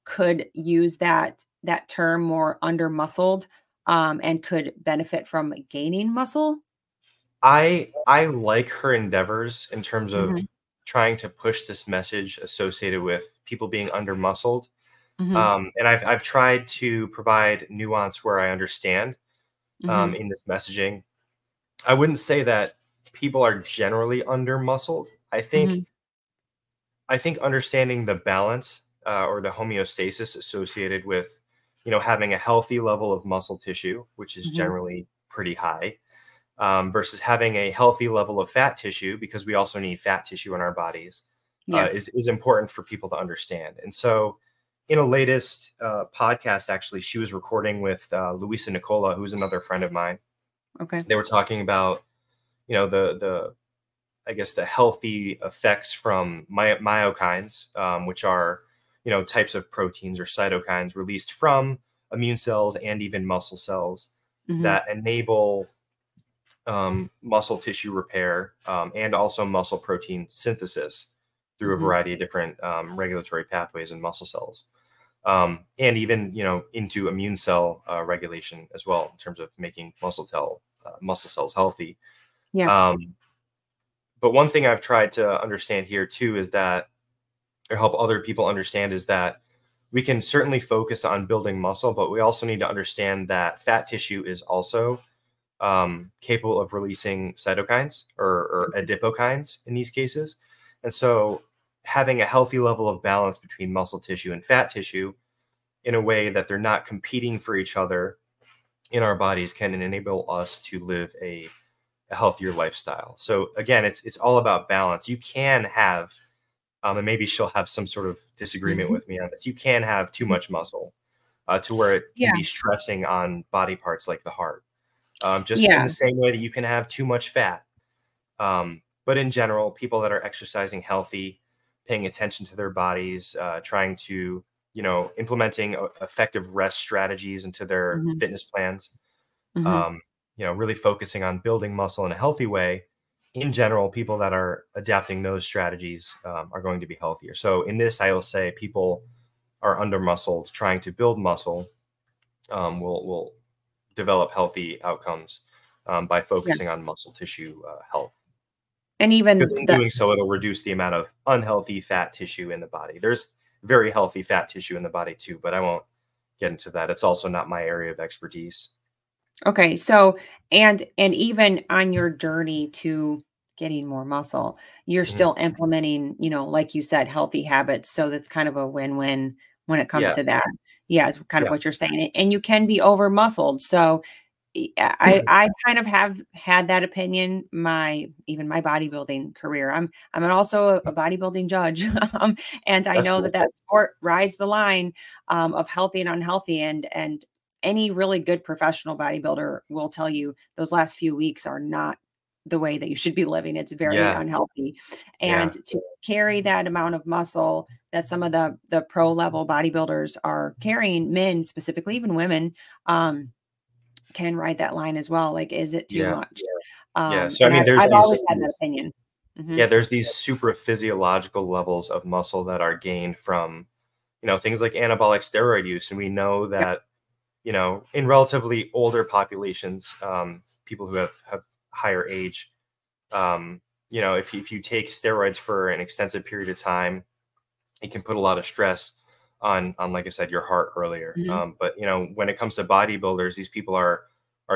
could use that term more under muscled and could benefit from gaining muscle? I like her endeavors in terms of Mhm, trying to push this message associated with people being under muscled. mhm, And I've tried to provide nuance where I understand mhm, in this messaging. I wouldn't say that people are generally under muscled. mhm, I think understanding the balance or the homeostasis associated with having a healthy level of muscle tissue, which is mhm. generally pretty high, versus having a healthy level of fat tissue, because we also need fat tissue in our bodies, Yeah. is important for people to understand. And so, in a latest podcast, actually, she was recording with Luisa Nicola, who's another friend of mine. Okay. They were talking about, the I guess the healthy effects from myokines, which are types of proteins or cytokines released from immune cells and even muscle cells Mhm, that enable muscle tissue repair, and also muscle protein synthesis through a mhm. variety of different regulatory pathways in muscle cells, and even into immune cell regulation as well in terms of making muscle cells healthy. Yeah. Um, but one thing I've tried to understand here too is that, or help other people understand, is that we can certainly focus on building muscle, but we also need to understand that fat tissue is also capable of releasing cytokines or adipokines in these cases. And so having a healthy level of balance between muscle tissue and fat tissue in a way that they're not competing for each other in our bodies can enable us to live a healthier lifestyle. So again, it's all about balance. You can have, and maybe she'll have some sort of disagreement with me on this. You can have too much muscle to where it can Yeah. be stressing on body parts like the heart. Just in Yeah. the same way that you can have too much fat. But in general, people that are exercising healthy, paying attention to their bodies, trying to, implementing effective rest strategies into their Hmm. fitness plans, Hmm. um, really focusing on building muscle in a healthy way. In general, people that are adapting those strategies are going to be healthier. So in this, I will say people are under muscled, trying to build muscle will develop healthy outcomes by Yeah. focusing on muscle tissue health. And Because even in the doing so, it'll reduce the amount of unhealthy fat tissue in the body. There's very healthy fat tissue in the body too, but I won't get into that. It's also not my area of expertise. Okay, so and even on your journey to getting more muscle, you're Mhm. still implementing, like you said, healthy habits. So that's kind of a win-win when it comes Yeah, to that. Yeah, is kind of yeah, what you're saying. And you can be over muscled. So I kind of have had that opinion even my bodybuilding career. I'm also a bodybuilding judge, and I that's know cool. that sport rides the line of healthy and unhealthy, and any really good professional bodybuilder will tell you those last few weeks are not the way that you should be living. It's very Yeah, unhealthy, and yeah, to carry that amount of muscle that some of the pro level bodybuilders are carrying, men specifically, even women. Can ride that line as well. Like, is it too yeah, much? yeah. So I And mean, there's I've always these, had that opinion. Hmm. yeah, there's these super physiological levels of muscle that are gained from, things like anabolic steroid use, and we know Yep. that, in relatively older populations, people who have higher age, um, if you take steroids for an extensive period of time, it can put a lot of stress on like I said, your heart earlier. Hmm. But when it comes to bodybuilders, these people are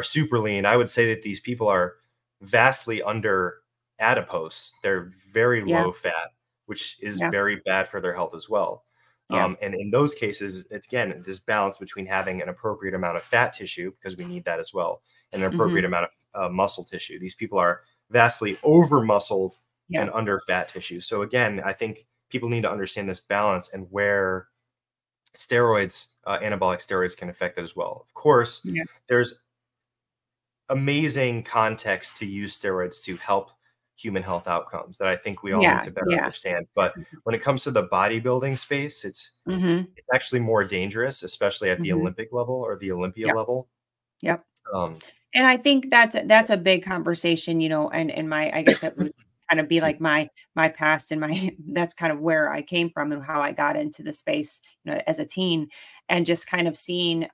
super lean. I would say that these people are vastly under adipose. They're very Yeah. low fat, which is Yeah. very bad for their health as well. Yeah. And in those cases, again, this balance between having an appropriate amount of fat tissue, because we need that as well, and an Hmm. appropriate amount of muscle tissue. These people are vastly over muscled Yeah. and under fat tissue. So again, I think people need to understand this balance and where steroids, anabolic steroids, can affect it as well. Of course, Yeah. there's amazing context to use steroids to help human health outcomes that I think we all need Yeah. to better Yeah. understand. But when it comes to the bodybuilding space, Hmm. it's actually more dangerous, especially at the Hmm. Olympic level or the Olympia Yep. level. Yep. Um, And I think that's a big conversation, and my I guess it would kind of be excuse like my past and my that's kind of where I came from and how I got into the space, as a teen, and just kind of seeing,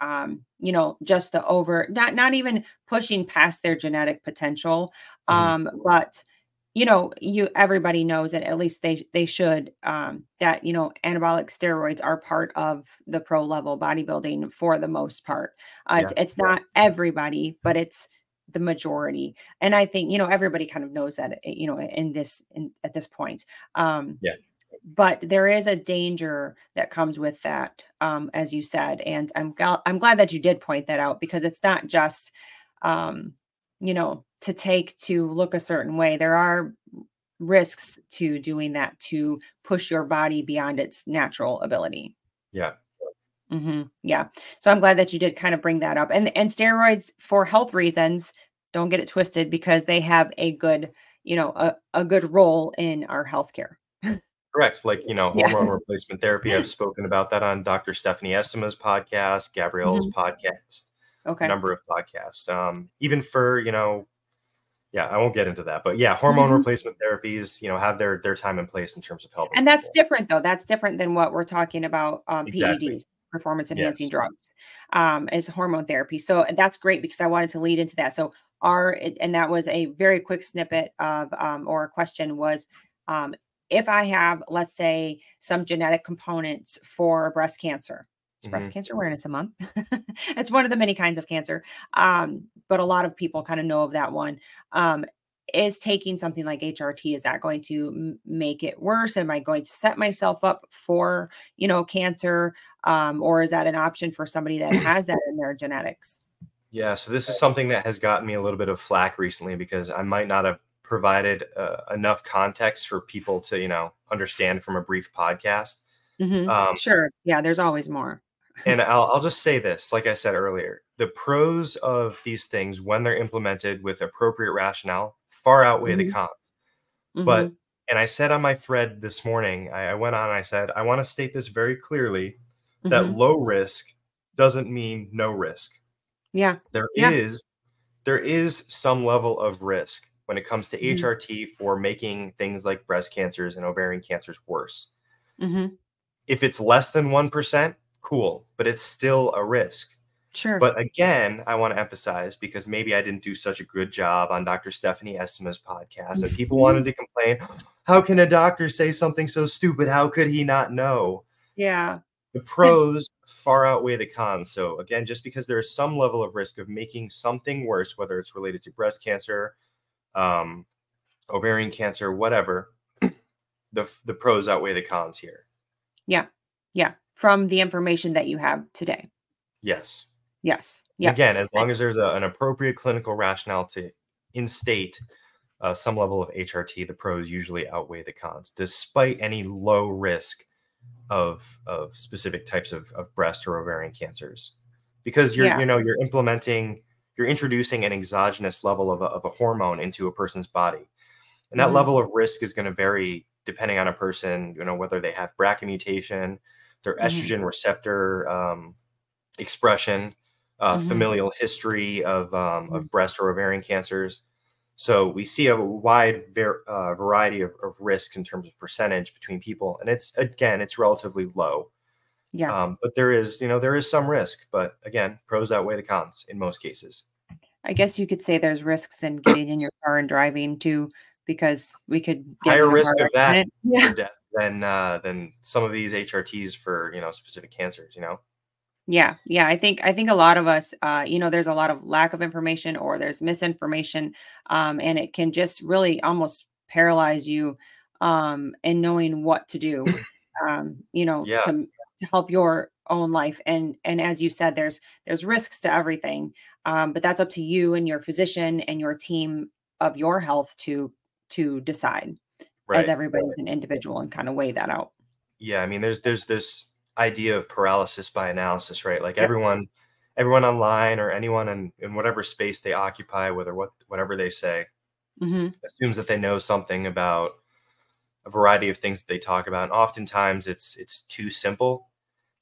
just the over not even pushing past their genetic potential, mhm, but you everybody knows that, at least they should, that anabolic steroids are part of the pro level bodybuilding for the most part. yeah, It's not everybody, but it's the majority. And I think, everybody kind of knows that, at this point. Um, yeah, but there is a danger that comes with that, as you said. And I'm glad that you did point that out, because it's not just, um, to look a certain way. There are risks to doing that, to push your body beyond its natural ability. yeah, Yeah. So I'm glad that you did kind of bring that up. And steroids, for health reasons, don't get it twisted, because they have a good, a good role in our healthcare. correct. Like, Yeah. hormone replacement therapy. I've spoken about that on Dr. Stephanie Estima's podcast, Gabrielle's Mhm. podcast, a Okay. number of podcasts. Even for, yeah, I won't get into that, but yeah, hormone Mhm. replacement therapies, have their time and place in terms of helping And that's people. different, though. That's different than what we're talking about, Exactly. PEDs, performance enhancing Yes. drugs, is hormone therapy. So that's great, because I wanted to lead into that. So and that was a very quick snippet of, or a question was, um, if I have, let's say, some genetic components for breast cancer. It's Breast Hmm. Cancer Awareness Month. It's one of the many kinds of cancer, but a lot of people kind of know of that one. Um, is taking something like HRT, is that going to make it worse? Am I going to set myself up for, cancer? Or is that an option for somebody that has that in their genetics? Yeah, so this is something that has gotten me a little bit of flack recently because I might not have provided enough context for people to, understand from a brief podcast. Sure. Yeah, there's always more. And I'll just say this, like I said earlier, the pros of these things when they're implemented with appropriate rationale far outweigh the hmm cons. But hmm and I said on my thread this morning, I went on and I said, I want to state this very clearly that hmm low risk doesn't mean no risk. Yeah. There Yeah. is there is some level of risk when it comes to hmm HRT for making things like breast cancers and ovarian cancers worse. hmm If it's less than 1%, cool, but it's still a risk. Sure. But again, I want to emphasize because maybe I didn't do such a good job on Dr. Stephanie Estima's podcast, and people wanted to complain, how can a doctor say something so stupid? How could he not know? Yeah. The pros far outweigh the cons. So again, just because there is some level of risk of making something worse, whether it's related to breast cancer, um, ovarian cancer, whatever, the pros outweigh the cons here. Yeah. Yeah. From the information that you have today. Yes. Yes. And Yeah. again, as long as there's an appropriate clinical rationale to instate some level of HRT, the pros usually outweigh the cons, despite any low risk of specific types of breast or ovarian cancers, because Yeah. you're introducing an exogenous level of a hormone into a person's body, and that hmm level of risk is going to vary depending on a person, whether they have BRCA mutation, their hmm estrogen receptor expression, hmm familial history of breast or ovarian cancers. So we see a wide variety of risks in terms of percentage between people, and it's relatively low. Yeah. But there is some risk, but again, pros outweigh the cons in most cases. I guess you could say there's risks in getting in your car and driving too, because we could get Higher in a car risk of that accident. for Yeah. death than some of these HRTs for specific cancers. Yeah. Yeah. I think a lot of us, there's a lot of lack of information or there's misinformation. And it can just really almost paralyze you in knowing what to do, Yeah, to help your own life. And as you said, there's risks to everything. But that's up to you and your physician and your team of your health to decide, as right. everybody's an individual, and kind of weigh that out. Yeah, I mean, there's this idea of paralysis by analysis, right? Like Yep. everyone online or anyone in whatever space they occupy, whatever they say, hmm assumes that they know something about a variety of things that they talk about. And oftentimes it's too simple.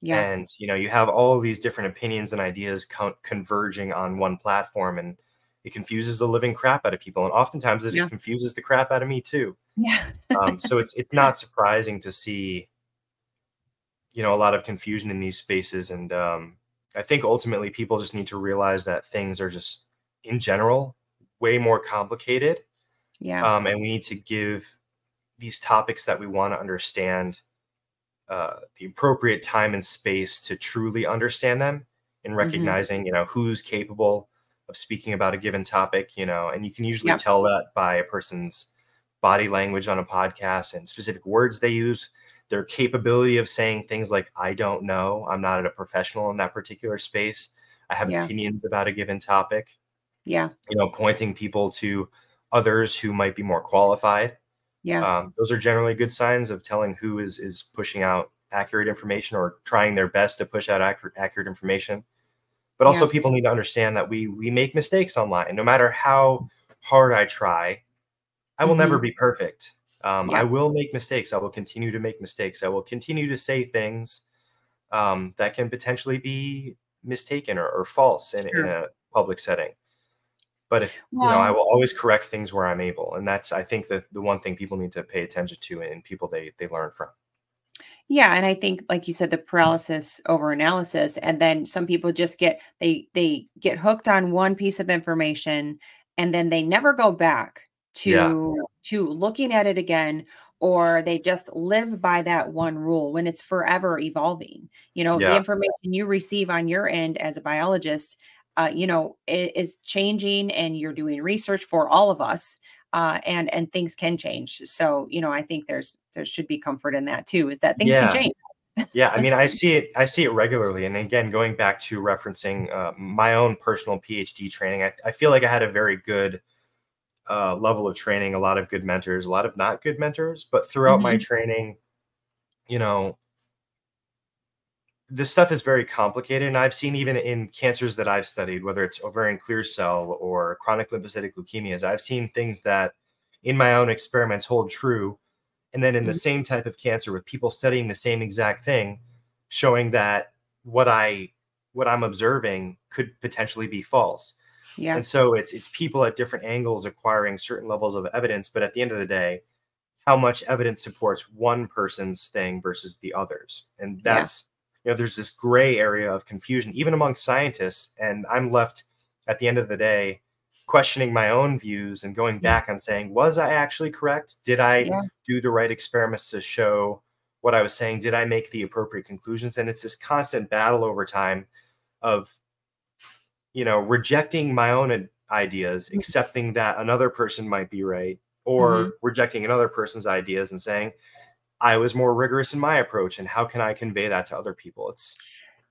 Yeah. And you have all of these different opinions and ideas converging on one platform, and it confuses the living crap out of people. And oftentimes it Yeah. confuses the crap out of me too. Yeah. So it's not surprising to see a lot of confusion in these spaces. And I think ultimately people just need to realize that things are just in general way more complicated. Yeah. And we need to give these topics that we want to understand the appropriate time and space to truly understand them, and hmm recognizing who's capable of speaking about a given topic, and you can usually Yeah. tell that by a person's body language on a podcast and specific words they use, their capability of saying things like, I don't know, I'm not a professional in that particular space, I have Yeah. opinions about a given topic, Yeah. pointing people to others who might be more qualified. Yeah. Those are generally good signs of telling who is pushing out accurate information or trying their best to push out accurate information. But also, Yeah. people need to understand that we make mistakes online. No matter how hard I try, I will never hmm be perfect. I Yeah. will make mistakes. I will continue to make mistakes. I will continue to say things that can potentially be mistaken or false in Sure. a public setting. But if I Well, will always correct things where I'm able, and that's, I think, that the one thing people need to pay attention to, and people they learn from. yeah, and I think, like you said, the paralysis over analysis, and then some people just they get hooked on one piece of information, and then they never go back Yeah, to looking at it again, or they just live by that one rule when it's forever evolving. The yeah, information you receive on your end as a biologist, is changing, and you're doing research for all of us. and things can change. So, you know, I think there should be comfort in that too, is that things can Yeah. change. Yeah, I mean, I see it regularly. And again, going back to referencing my own personal PhD training, I feel like I had a very good level of training, a lot of good mentors, a lot of not good mentors. But throughout my Hmm. training, you know, this stuff is very complicated. And I've seen even in cancers that I've studied, whether it's ovarian clear cell or chronic lymphocytic leukemias, I've seen things that in my own experiments hold true. And then in the Hmm. same type of cancer with people studying the same exact thing, showing that what I what I'm observing could potentially be false. Yeah. And so it's people at different angles acquiring certain levels of evidence, but at the end of the day, how much evidence supports one person's thing versus the others. And Yeah. that's, there's this gray area of confusion, even among scientists. And I'm left at the end of the day questioning my own views and going back and saying, was I actually correct? Did I Yeah. do the right experiments to show what I was saying? Did I make the appropriate conclusions? And it's this constant battle over time of, rejecting my own ideas, accepting that another person might be right, Hmm. or rejecting another person's ideas and saying, I was more rigorous in my approach, and how can I convey that to other people?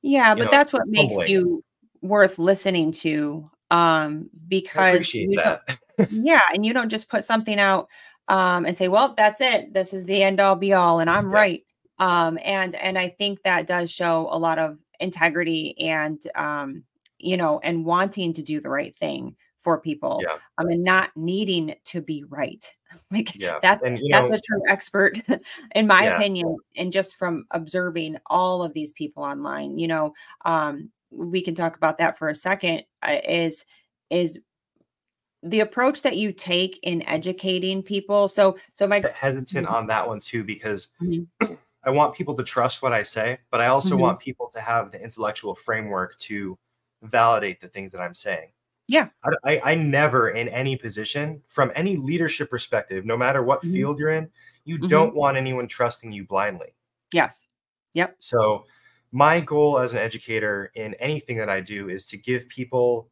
Yeah, but that's what It's makes humbling. you worth listening to, I because appreciate you don't, that. yeah, and you don't just put something out, and say, "Well, that's it. This is the end all be all, and I'm Yeah, right." And I think that does show a lot of integrity and, and wanting to do the right thing for people, yeah, and not needing to be right. Like yeah, that's and that's a true expert, in my yeah, opinion, and just from observing all of these people online. We can talk about that for a second. Is the approach that you take in educating people. So my hesitant on that one too because Mhm. I want people to trust what I say, but I also Mhm. want people to have the intellectual framework to validate the things that I'm saying. Yeah. I never, in any position, from any leadership perspective, no matter what Mhm. field you're in, you Mhm. don't want anyone trusting you blindly. Yes. Yep. So, my goal as an educator in anything that I do is to give people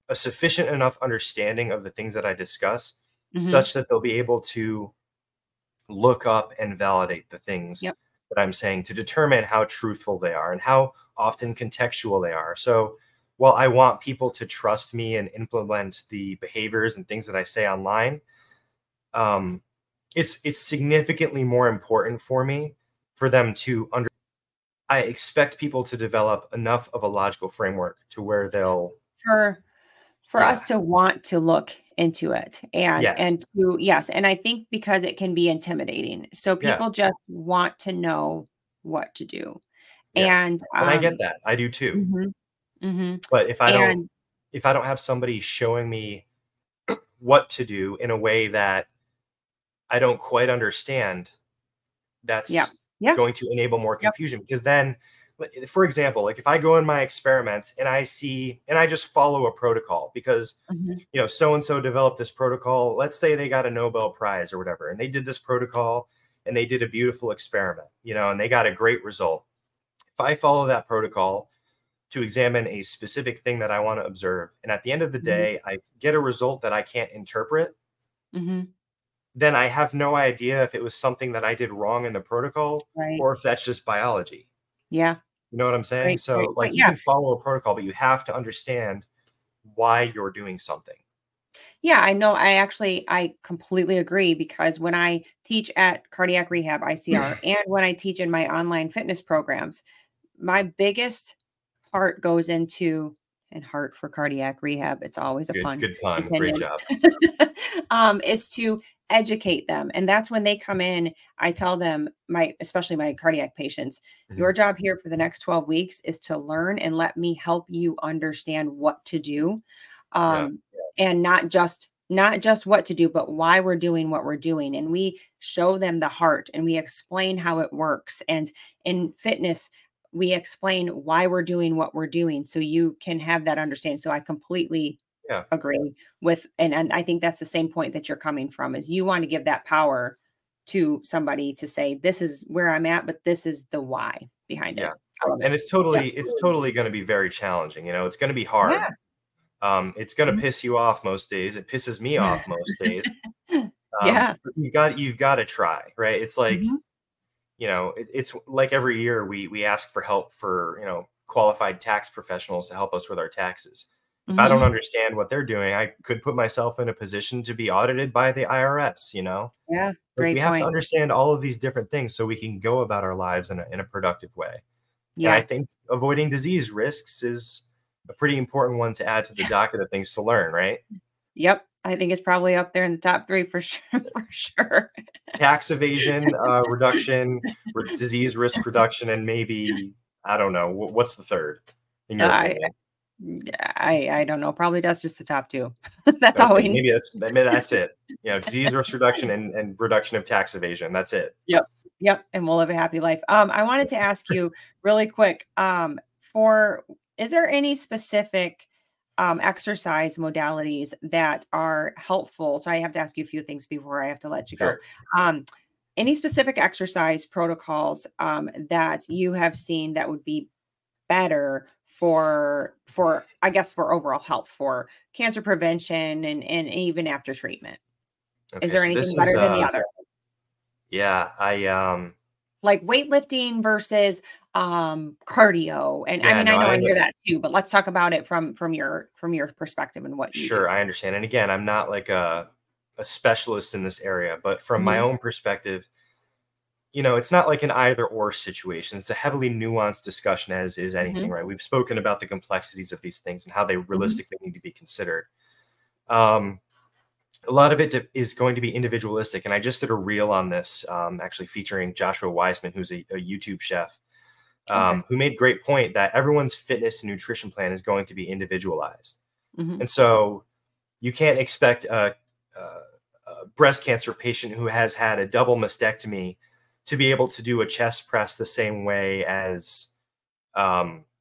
a sufficient enough understanding of the things that I discuss Mhm. such that they'll be able to look up and validate the things Yep. that I'm saying to determine how truthful they are and how often contextual they are. So while I want people to trust me and implement the behaviors and things that I say online, um, it's significantly more important for me for them to under. I expect people to develop enough of a logical framework to where they'll, For for yeah, us to want to look into it, and yes, and to yes, and I think because it can be intimidating. So yeah, people just want to know what to do. yeah, And and I get that. I do too. mhm, mhm. But And if I don't have somebody showing me what to do in a way that I don't quite understand, yeah. that's Yeah. going to enable more Yep. confusion because then, for example, like if I go in my experiments and I just follow a protocol because Mhm. so and so developed this protocol, let's say they got a Nobel Prize or whatever, and they did this protocol and they did a beautiful experiment, and they got a great result. If I follow that protocol to examine a specific thing that I want to observe, and at the end of the Mhm. day I get a result that I can't interpret, Mhm. then I have no idea if it was something that I did wrong in the protocol Right. or if that's just biology. Yeah. You know what I'm saying? Great, So, great like, point. you Yeah. can follow a protocol, but you have to understand why you're doing something. Yeah, I know. I completely agree, because when I teach at cardiac rehab ICR and when I teach in my online fitness programs, my biggest part goes into, and heart for cardiac rehab, it's always a pun Good pun. Great intended, job. is to educate them. And that's when they come in, I tell them, especially my cardiac patients, Mhm. your job here for the next 12 weeks is to learn and let me help you understand what to do. Yeah. Um, and not just what to do, but why we're doing what we're doing. And we show them the heart and we explain how it works. And in fitness, we explain why we're doing what we're doing so you can have that understanding. So I completely Yeah. agree with, and I think that's the same point that you're coming from, is you want to give that power to somebody to say, this is where I'm at, but this is the why behind it. Yeah. I love And it. Yeah. it's totally going to be very challenging. It's going to be Yeah. hard. It's going to Mhm. piss you off most days. It pisses me off most days. Yeah. But you've got to try, right? It's like, Mhm. it's like every year we ask for help for, qualified tax professionals to help us with our taxes. If I don't Mhm. understand what they're doing, I could put myself in a position to be audited by the IRS, Yeah. Like, we Great have to point. understand all of these different things so we can go about our lives in a productive way. And I Yeah. think avoiding disease risks is a pretty important one to add to the docket of things to learn, right? Yep. I think it's probably up there in the top 3 for sure, for sure. Tax evasion reduction, disease risk reduction, and maybe, I don't know, what's the third, in your I opinion? yeah, I don't know. Probably that's just the top 2. That's all Okay, we need. maybe that's it. Disease risk reduction and reduction of tax evasion. That's it. Yep. Yep, and we'll live a happy life. I wanted to ask you really quick, for is there any specific exercise modalities that are helpful? So I have to ask you a few things before I have to let you go. Sure. Um, any specific exercise protocols that you have seen that would be better for I guess for overall health, for cancer prevention and even after treatment? Is Okay, there so anything this is better than the other? yeah, Like weightlifting versus, cardio, and I yeah, mean, no, I know I I hear that too, but let's talk about it from your perspective and what you sure, do. I understand. And again, I'm not like a specialist in this area, but from my Mhm, own perspective, it's not like an either or situation. It's a heavily nuanced discussion, as is anything, mhm, right? We've spoken about the complexities of these things and how they mhm. realistically need to be considered. Um, a lot of it is going to be individualistic. And I just did a reel on this, actually featuring Joshua Weissman, who's a YouTube chef, Okay. who made great point that everyone's fitness and nutrition plan is going to be individualized. Mhm. And so you can't expect a breast cancer patient who has had a double mastectomy to be able to do a chest press the same way as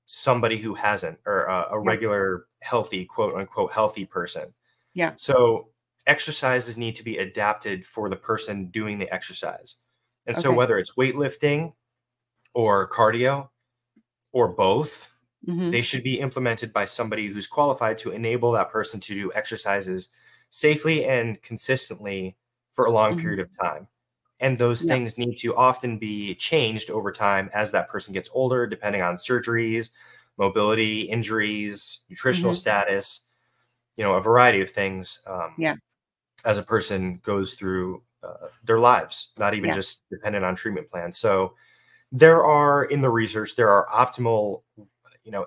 somebody who hasn't, or a Yeah, regular healthy, quote unquote, healthy person. yeah. So exercises need to be adapted for the person doing the exercise. And so Okay. whether it's weightlifting or cardio or both, Mhm, they should be implemented by somebody who's qualified to enable that person to do exercises safely and consistently for a long mhm. period of time. And those Yep. things need to often be changed over time as that person gets older, depending on surgeries, mobility, injuries, nutritional Mhm. status, a variety of things, Yeah, as a person goes through their lives, not even yeah. just dependent on treatment plans. So in the research, there are optimal,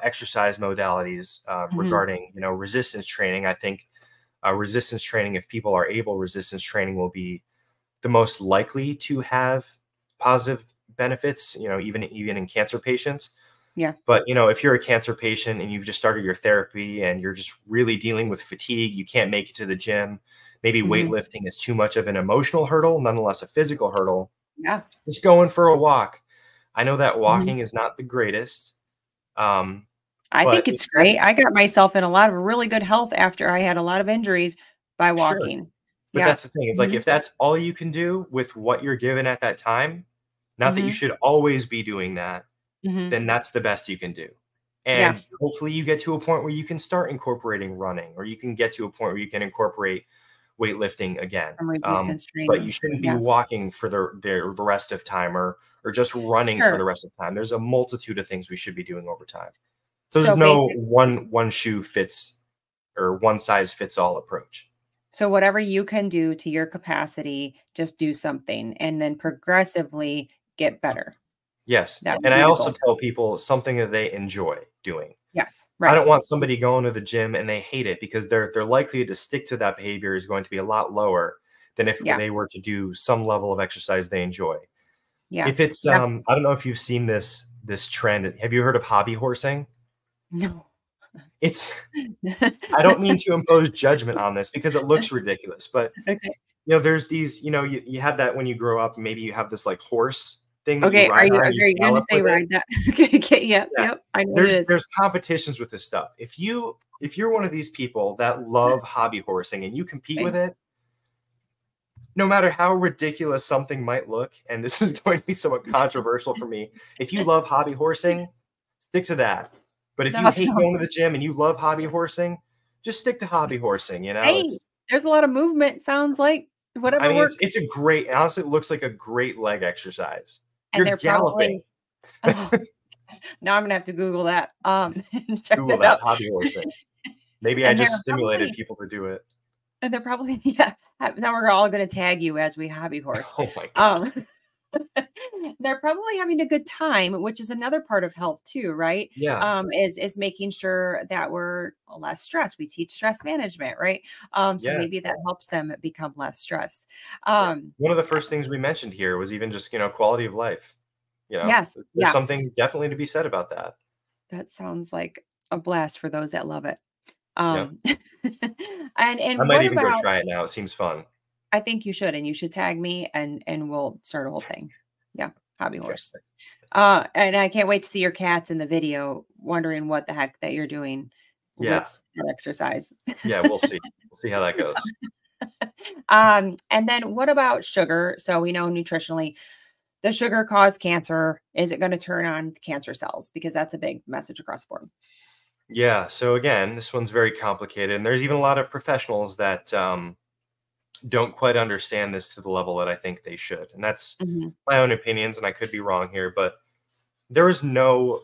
exercise modalities Mhm, regarding, resistance training. I think resistance training, if people are able, resistance training will be the most likely to have positive benefits, even in cancer patients. yeah. But, if you're a cancer patient and you've just started your therapy and you're just really dealing with fatigue, you can't make it to the gym, maybe Mhm. weightlifting is too much of an emotional hurdle, nonetheless a physical hurdle, Yeah. just going for a walk. I know that Mhm. walking is not the greatest, um, I but think if it's great. that's I got myself in a lot of really good health after I had a lot of injuries by sure. walking. But Yeah. that's the thing. It's like Mhm, if that's all you can do with what you're given at that time, not that you mhm, should always be doing that, mhm. then that's the best you can do. Yeah. And hopefully you get to a point where you can start incorporating running, or you can get to a point where you can incorporate weightlifting again. From resistance But you training. shouldn't be Yeah. walking for the rest of time, or just running for Sure. the rest of time. There's a multitude of things we should be doing over time. So there's So no basic one shoe fits or one size fits all approach. so whatever you can do to your capacity, just do something and then progressively get better. Yes. That would And I be the also goal. tell people something that they enjoy doing. Yes, I right. don't want somebody going to the gym and they hate it, because their likely to stick to that behavior is going to be a lot lower than if Yeah, they were to do some level of exercise they enjoy. yeah, If it's yeah. I don't know if you've seen this trend. Have you heard of hobby horsing? No. It's I don't mean to impose judgment on this because it looks ridiculous, but Okay. there's these, you had that when you grow up, maybe you have this like horse thing that you Okay, ride on, are you you gonna gallop say with it. ride that? Okay, okay, yep, Yeah. yep, I know what it There's is. there's competitions with this stuff. If you're one of these people that love hobby horsing and you compete with Okay. it, no matter how ridiculous something might look, and this is going to be somewhat controversial for me, if you love hobby horsing, stick to that. But if you hate Awesome. going to the gym and you love hobby horsing, just stick to hobby horsing. You know, Hey, there's a lot of movement. Sounds like I whatever mean, works. it's a great, honestly, it looks like a great leg exercise. And You're they're galloping. probably, oh, now I'm gonna have to Google that. Check Google that that, out. hobby horsing. Maybe I And just they're stimulated probably people to do it. and they're probably yeah. Now we're all gonna tag you as we hobby horse. Oh my god. Um, they're probably having a good time, which is another part of health too, right? Yeah. Is making sure that we're less stressed. We teach stress management, right? So Yeah. maybe that helps them become less stressed. Yeah. Um, One of the first things we mentioned here was even just, quality of life. yes, There's yeah, something definitely to be said about that. that sounds like a blast for those that love it. Yep. Um, I and might what even go about? try it now. It seems fun. I think you should, and you should tag me, and we'll start a whole thing. Yeah, hobby Okay. horse. And I can't wait to see your cats in the video, wondering what the heck that you're doing with Yeah. that exercise. Yeah, we'll see. We'll see how that goes. And then what about sugar? So we know nutritionally, does sugar cause cancer? Is it going to turn on cancer cells? Because that's a big message across the board. Yeah. So again, this one's very complicated, and there's even a lot of professionals that don't quite understand this to the level that I think they should. And that's Mhm, my own opinions, and I could be wrong here, but there is no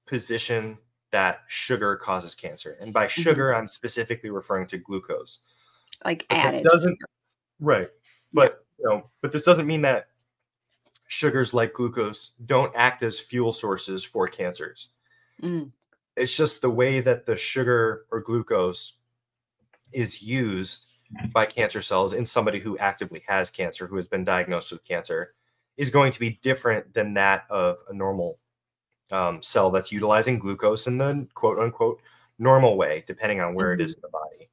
position that sugar causes cancer. And by mhm. sugar, I'm specifically referring to glucose. Like But that added doesn't sugar. right. Yeah. But this doesn't mean that sugars like glucose don't act as fuel sources for cancers. Mm, It's just the way that the sugar or glucose is used by cancer cells in somebody who actively has cancer, who has been diagnosed with cancer, is going to be different than that of a normal cell that's utilizing glucose in the quote unquote normal way, depending on where it mhm, is in the body.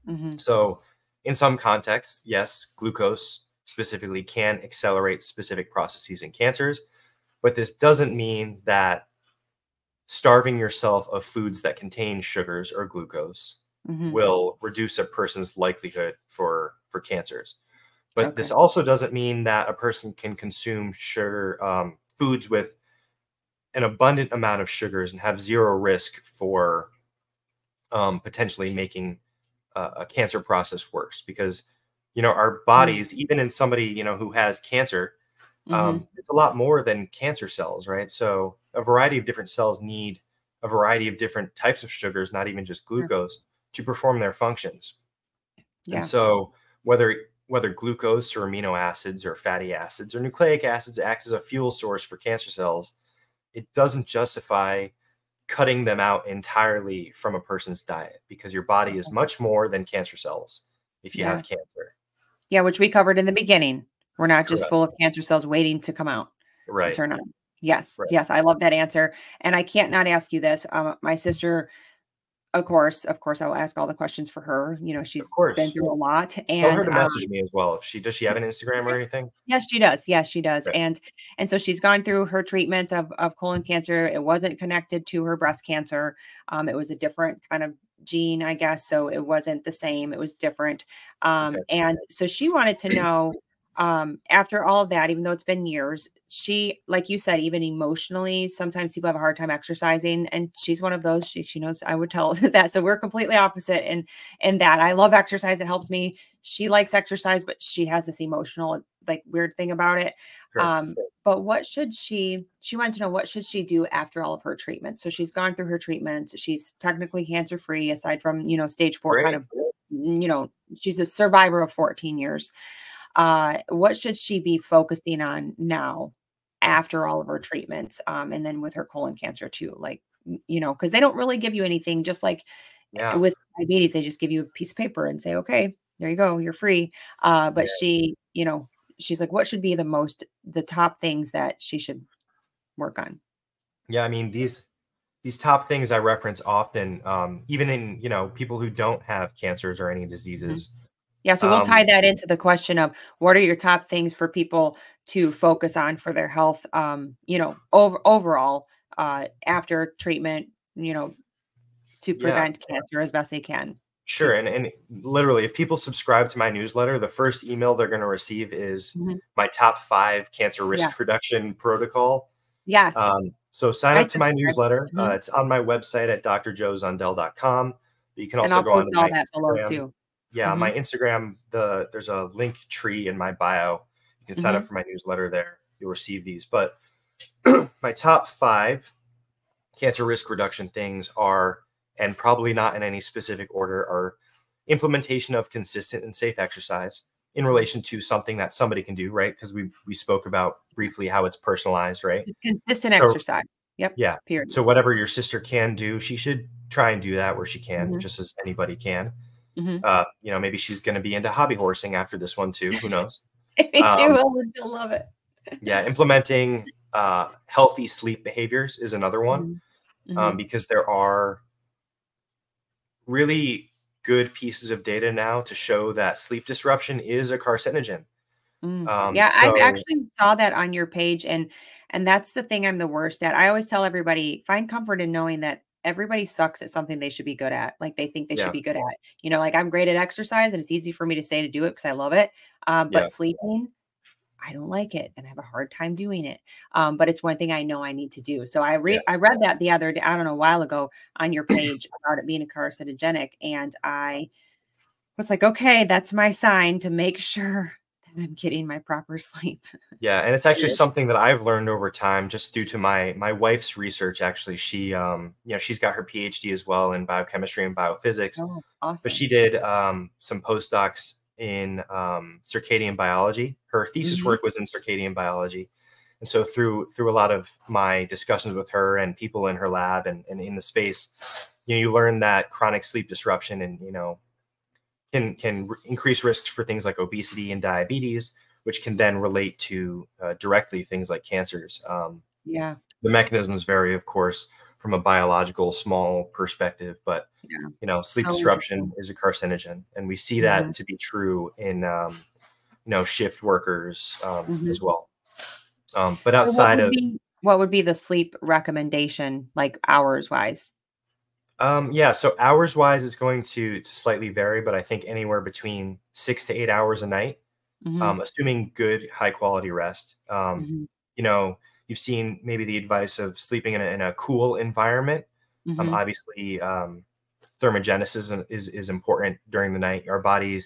mhm. So, in some contexts, yes, glucose specifically can accelerate specific processes in cancers, but this doesn't mean that starving yourself of foods that contain sugars or glucose Mhm. will reduce a person's likelihood for cancers. But this Okay. also doesn't mean that a person can consume sugar foods with an abundant amount of sugars and have zero risk for potentially making a cancer process worse. Because our Mm, bodies, even in somebody who has cancer, mhm. it's a lot more than cancer cells, right? So a variety of different cells need a variety of different types of sugars, not even just Sure. glucose, to perform their functions. And Yeah. so whether glucose or amino acids or fatty acids or nucleic acids acts as a fuel source for cancer cells, it doesn't justify cutting them out entirely from a person's diet, because your body is Okay. much more than cancer cells if you have Yeah. cancer. Yeah, which we covered in the beginning. We're not just Correct. full of cancer cells waiting to come out and Right. turn on. Yes, Right. yes, I love that answer, and I can't not ask you this. My sister, of course, I will ask all the questions for her. Of She's been course. through a lot, Tell her and to message me as well. If she does she have an Instagram or okay. anything? Yes, she does. Yes, she does. Okay. And so she's gone through her treatment of colon cancer. It wasn't connected to her breast cancer. It was a different kind of gene, I guess. So it wasn't the same. It was different. Okay. And so she wanted to know, after all of that, even though it's been years, she, like you said, even emotionally, sometimes people have a hard time exercising, and she's one of those. She knows I would tell that. So we're completely opposite in that. I love exercise. It helps me. She likes exercise, but she has this emotional, like, weird thing about it. Sure. But what should she wanted to know, what should she do after all of her treatments? So she's gone through her treatments. She's technically cancer free, aside from, stage 4 kind Great. of, she's a survivor of 14 years. What should she be focusing on now after all of her treatments? And then with her colon cancer too, like, because they don't really give you anything, just like Yeah. with diabetes, they just give you a piece of paper and say, okay, there you go, you're free. But Yeah. she's like, what should be the top things that she should work on? Yeah. I mean, these top things I reference often, even in, people who don't have cancers or any Mhm. diseases. Yeah, so we'll Um, tie that into the question of what are your top things for people to focus on for their health, overall, after treatment, to yeah, prevent cancer as best they can sure. too. And literally, if people subscribe to my newsletter, the first email they're going to receive is Mhm. my top 5 cancer Yeah. risk reduction protocol. Yes. So sign I up to my subscribe. newsletter. Mhm. It's on my website at drjoezundell.com. But you can And also I'll go post onto all my that below Instagram. too. Yeah, Mm-hmm. my Instagram, there's a link tree in my bio. You can sign up Mm-hmm. for my newsletter there. You'll receive these. But my top 5 cancer risk reduction things are, and probably not in any specific order, are implementation of consistent and safe exercise in relation to something that somebody can do, right? Because we spoke about briefly how it's personalized, right? It's consistent So exercise. Yep. yeah. Period. So whatever your sister can do, she should try and do that where she can, Mm-hmm. just as anybody can. Mm-hmm. Maybe she's going to be into hobby horsing after this one too. Who knows? She Um, will. She'll love it. yeah, implementing healthy sleep behaviors is another one, Mm-hmm. Mm-hmm. because there are really good pieces of data now to show that sleep disruption is a carcinogen. Yeah, I So actually saw that on your page, and that's the thing I'm the worst at. I always tell everybody, find comfort in knowing that everybody sucks at something they should be good at. Like they think they should yeah, be good at. Like I'm great at exercise, and it's easy for me to say to do it because I love it. yeah, But sleeping, I don't like it, and I have a hard time doing it. But it's one thing I know I need to do. So yeah, I read that the other day, I don't know, a while ago on your page about it being a carcinogenic, and I was like, okay, that's my sign to make sure that I'm getting my proper sleep. yeah. And it's actually Yes. something that I've learned over time, just due to my wife's research. Actually, she's got her PhD as well in biochemistry and biophysics, Oh, but awesome. she did some postdocs in circadian biology. Her thesis Mhm, work was in circadian biology. And so through a lot of my discussions with her and people in her lab and in the space, you learn that chronic sleep disruption and can increase risks for things like obesity and diabetes, which can then relate to directly things like cancers. yeah, The mechanisms vary, of course, from a biological small perspective, but yeah. sleep So interesting. disruption is a carcinogen, and we see that Mhm, to be true in shift workers mhm. as well. But So outside of what would be the sleep recommendation, like hours-wise? yeah, so hours wise is going to slightly vary, but I think anywhere between 6 to 8 hours a night, Mhm, assuming good high quality rest. mhm, You know, you've seen maybe the advice of sleeping in a cool environment. mhm, Obviously, thermogenesis is important during the night. Our body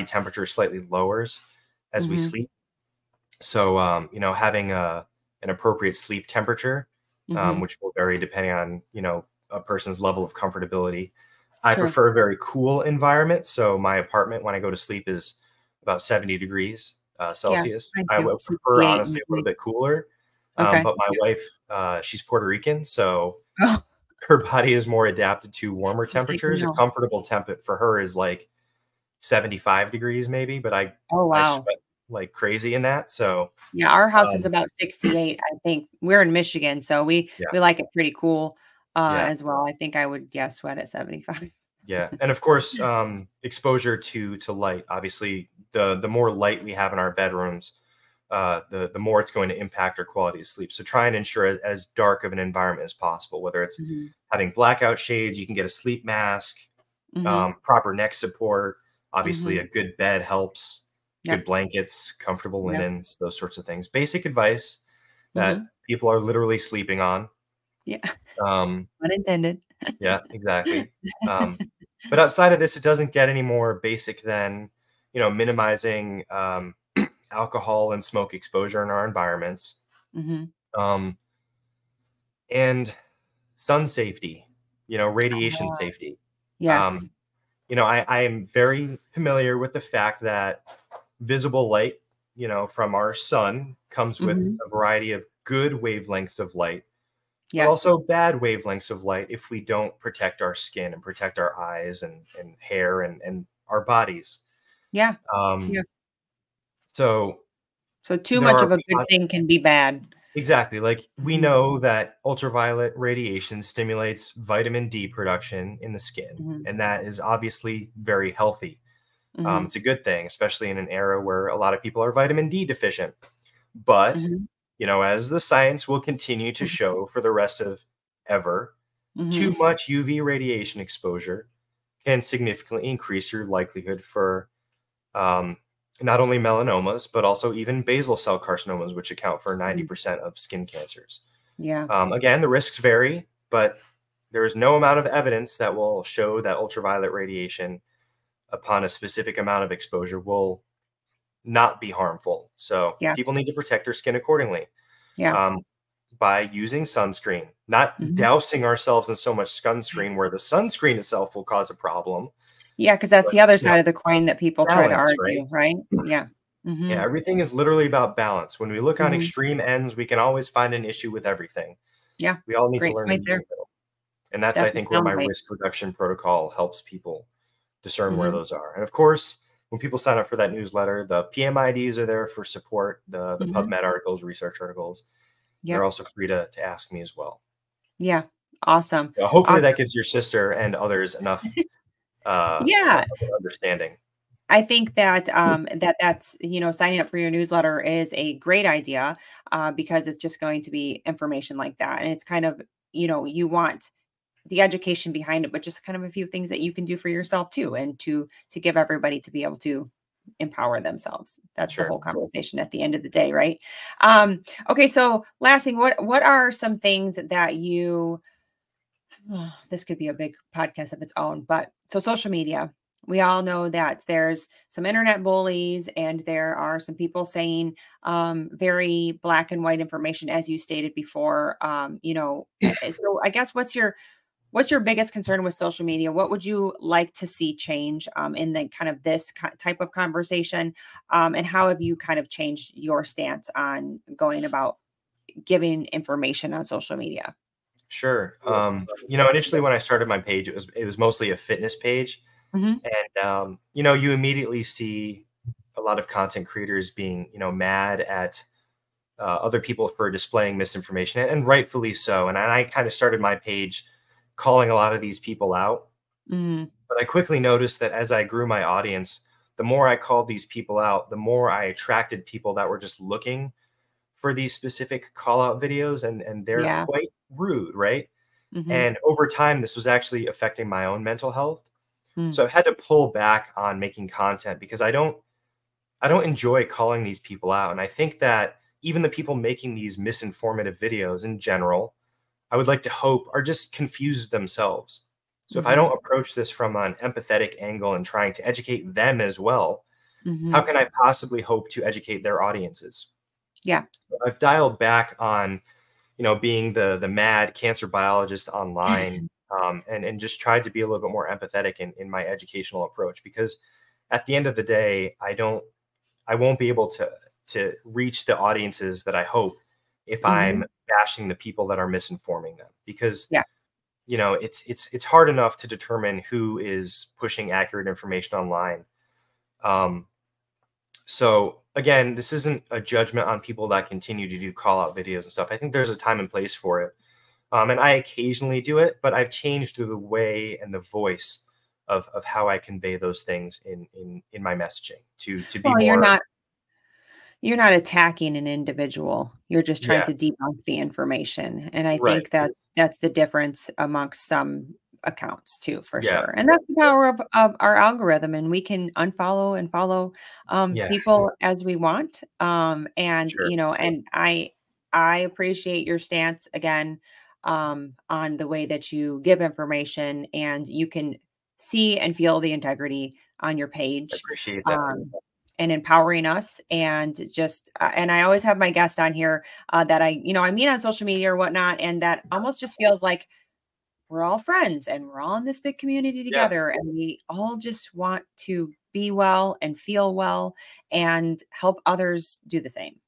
temperature slightly lowers as we mhm, sleep. So, having an appropriate sleep temperature, mhm. which will vary depending on, a person's level of comfortability. I Sure. prefer a very cool environment. So my apartment when I go to sleep is about 70 degrees Yeah, Celsius. I I do would prefer 68 honestly a little usually. bit cooler. Okay. But my Yeah. wife, she's Puerto Rican, so Oh, her body is more adapted to warmer she's taking temperatures. A note. comfortable temp for her is like 75 degrees maybe, but Oh, I wow. sweat like crazy in that. So Yeah, our house is um, about 68, I think. We're in Michigan, so yeah, we like it pretty cool, yeah. as well. I think I would, yeah, sweat at 75. Yeah, and of course, exposure to light. Obviously, the more light we have in our bedrooms, the more it's going to impact our quality of sleep. So try and ensure as dark of an environment as possible. Whether it's Mhm, having blackout shades, you can get a sleep mask, mhm, proper neck support. Obviously, mhm. a good bed helps. Good Yep, blankets, comfortable yep, linens, those sorts of things. Basic advice that mhm. people are literally sleeping on. Yeah, Um, pun intended. yeah, exactly. Um, but outside of this, it doesn't get any more basic than, minimizing alcohol and smoke exposure in our environments, Mhm. um, and sun safety, radiation Ah, safety. yes. Um, I am very familiar with the fact that visible light, from our sun comes with Mhm. a variety of good wavelengths of light, but Yes. also bad wavelengths of light if we don't protect our skin and protect our eyes and hair and our bodies. Yeah, Um, yeah. so So too there much are of a good thing can be bad. exactly, like we Mhm, know that ultraviolet radiation stimulates vitamin D production in the skin, mhm, and that is obviously very healthy. mhm, It's a good thing, especially in an era where a lot of people are vitamin D deficient. But, mhm, as the science will continue to mhm, show for the rest of ever, too mhm, much UV radiation exposure can significantly increase your likelihood for um, not only melanomas, but also even basal cell carcinomas, which account for mhm. 90% of skin cancers. Yeah. Again, the risks vary, but there is no amount of evidence that will show that ultraviolet radiation upon a specific amount of exposure will not be harmful. So Yeah. people need to protect their skin accordingly. Yeah. By using sunscreen, not dousing ourselves in so much sunscreen where the sunscreen itself will cause a problem. Yeah, because that's But, the other side of the coin that people try to balance, right? argue, right? Yeah. Yeah, everything is literally about balance. When we look on Mhm. extreme ends, we can always find an issue with everything. Yeah. We all need to Great learn to point meet in there. the middle. And that's, I Definitely think, where my sound right. risk reduction protocol helps people discern where Mhm. those are. And of course, when people sign up for that newsletter, the PMIDs are there for support, the Mhm. PubMed articles, research articles. They're Yep. also free to ask me as well. Yeah. Awesome. Hopefully that Awesome. gives your sister and others enough Yeah. of an understanding. I think that that's signing up for your newsletter is a great idea because it's just going to be information like that, and it's kind of you want the education behind it, but just kind of a few things that you can do for yourself too, and to give everybody to be able to empower themselves. That's the Sure. whole conversation at the end of the day, right? Okay, so last thing, what are some things that you this could be a big podcast of its own, but so social media. We all know that there's some internet bullies and there are some people saying very black and white information, as you stated before. So I guess what's your biggest concern with social media? What would you like to see change in the kind of this type of conversation? And how have you kind of changed your stance on going about giving information on social media? Sure. Initially when I started my page, it was mostly a fitness page. Hmm. And you immediately see a lot of content creators being, mad at other people for displaying misinformation, and rightfully so. And I kind of started my page calling a lot of these people out. Hmm. But I quickly noticed that as I grew my audience, the more I called these people out, the more I attracted people that were just looking for these specific call out videos, and they're Yeah. quite rude, right? Hmm. And over time, this was actually affecting my own mental health. Mm. So I've had to pull back on making content because I don't enjoy calling these people out. And I think that even the people making these misinformative videos in general, I would like to hope are just confused themselves. So if I Mhm. don't approach this from an empathetic angle and trying to educate them as well, how Mhm. can I possibly hope to educate their audiences? Yeah. I've dialed back on, being the mad cancer biologist online, and just tried to be a little bit more empathetic in my educational approach, because at the end of the day, I won't be able to reach the audiences that I hope if I'm Mhm. bashing the people that are misinforming them, because Yeah. it's hard enough to determine who is pushing accurate information online. Um, so again, this isn't a judgment on people that continue to do call out videos and stuff. I think there's a time and place for it. And I occasionally do it, but I've changed the way and the voice of how I convey those things in my messaging to be Well, you're more. not attacking an individual. You're just trying Yeah, to debunk the information, and I right. think that's the difference amongst some accounts too, for Yeah, sure. And that's the power of our algorithm, and we can unfollow and follow yeah, people as we want. And sure. and I appreciate your stance again on the way that you give information, and you can see and feel the integrity on your I page. appreciate that. Um, and empowering us, and just and I always have my guests on here that I meet on social media or whatnot, and that almost just feels like we're all friends and we're all in this big community Yeah, together, and we all just want to be well and feel well and help others do the same.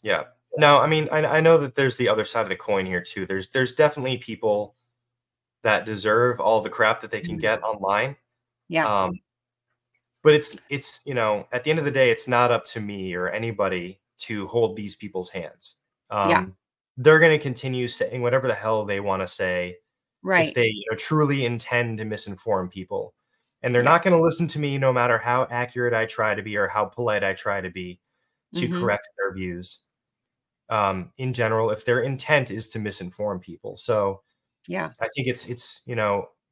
yeah. No, I mean, I know that there's the other side of the coin here too. There's definitely people that deserve all the crap that they can Mhm. get online. Yeah. Um, but it's at the end of the day, it's not up to me or anybody to hold these people's hands. Yeah. They're going to continue saying whatever the hell they want to say if Right. they truly intend to misinform people, and they're Yeah. not going to listen to me no matter how accurate I try to be or how polite I try to be to Hmm. correct their views. In general, if their intent is to misinform people. So Yeah. I think it's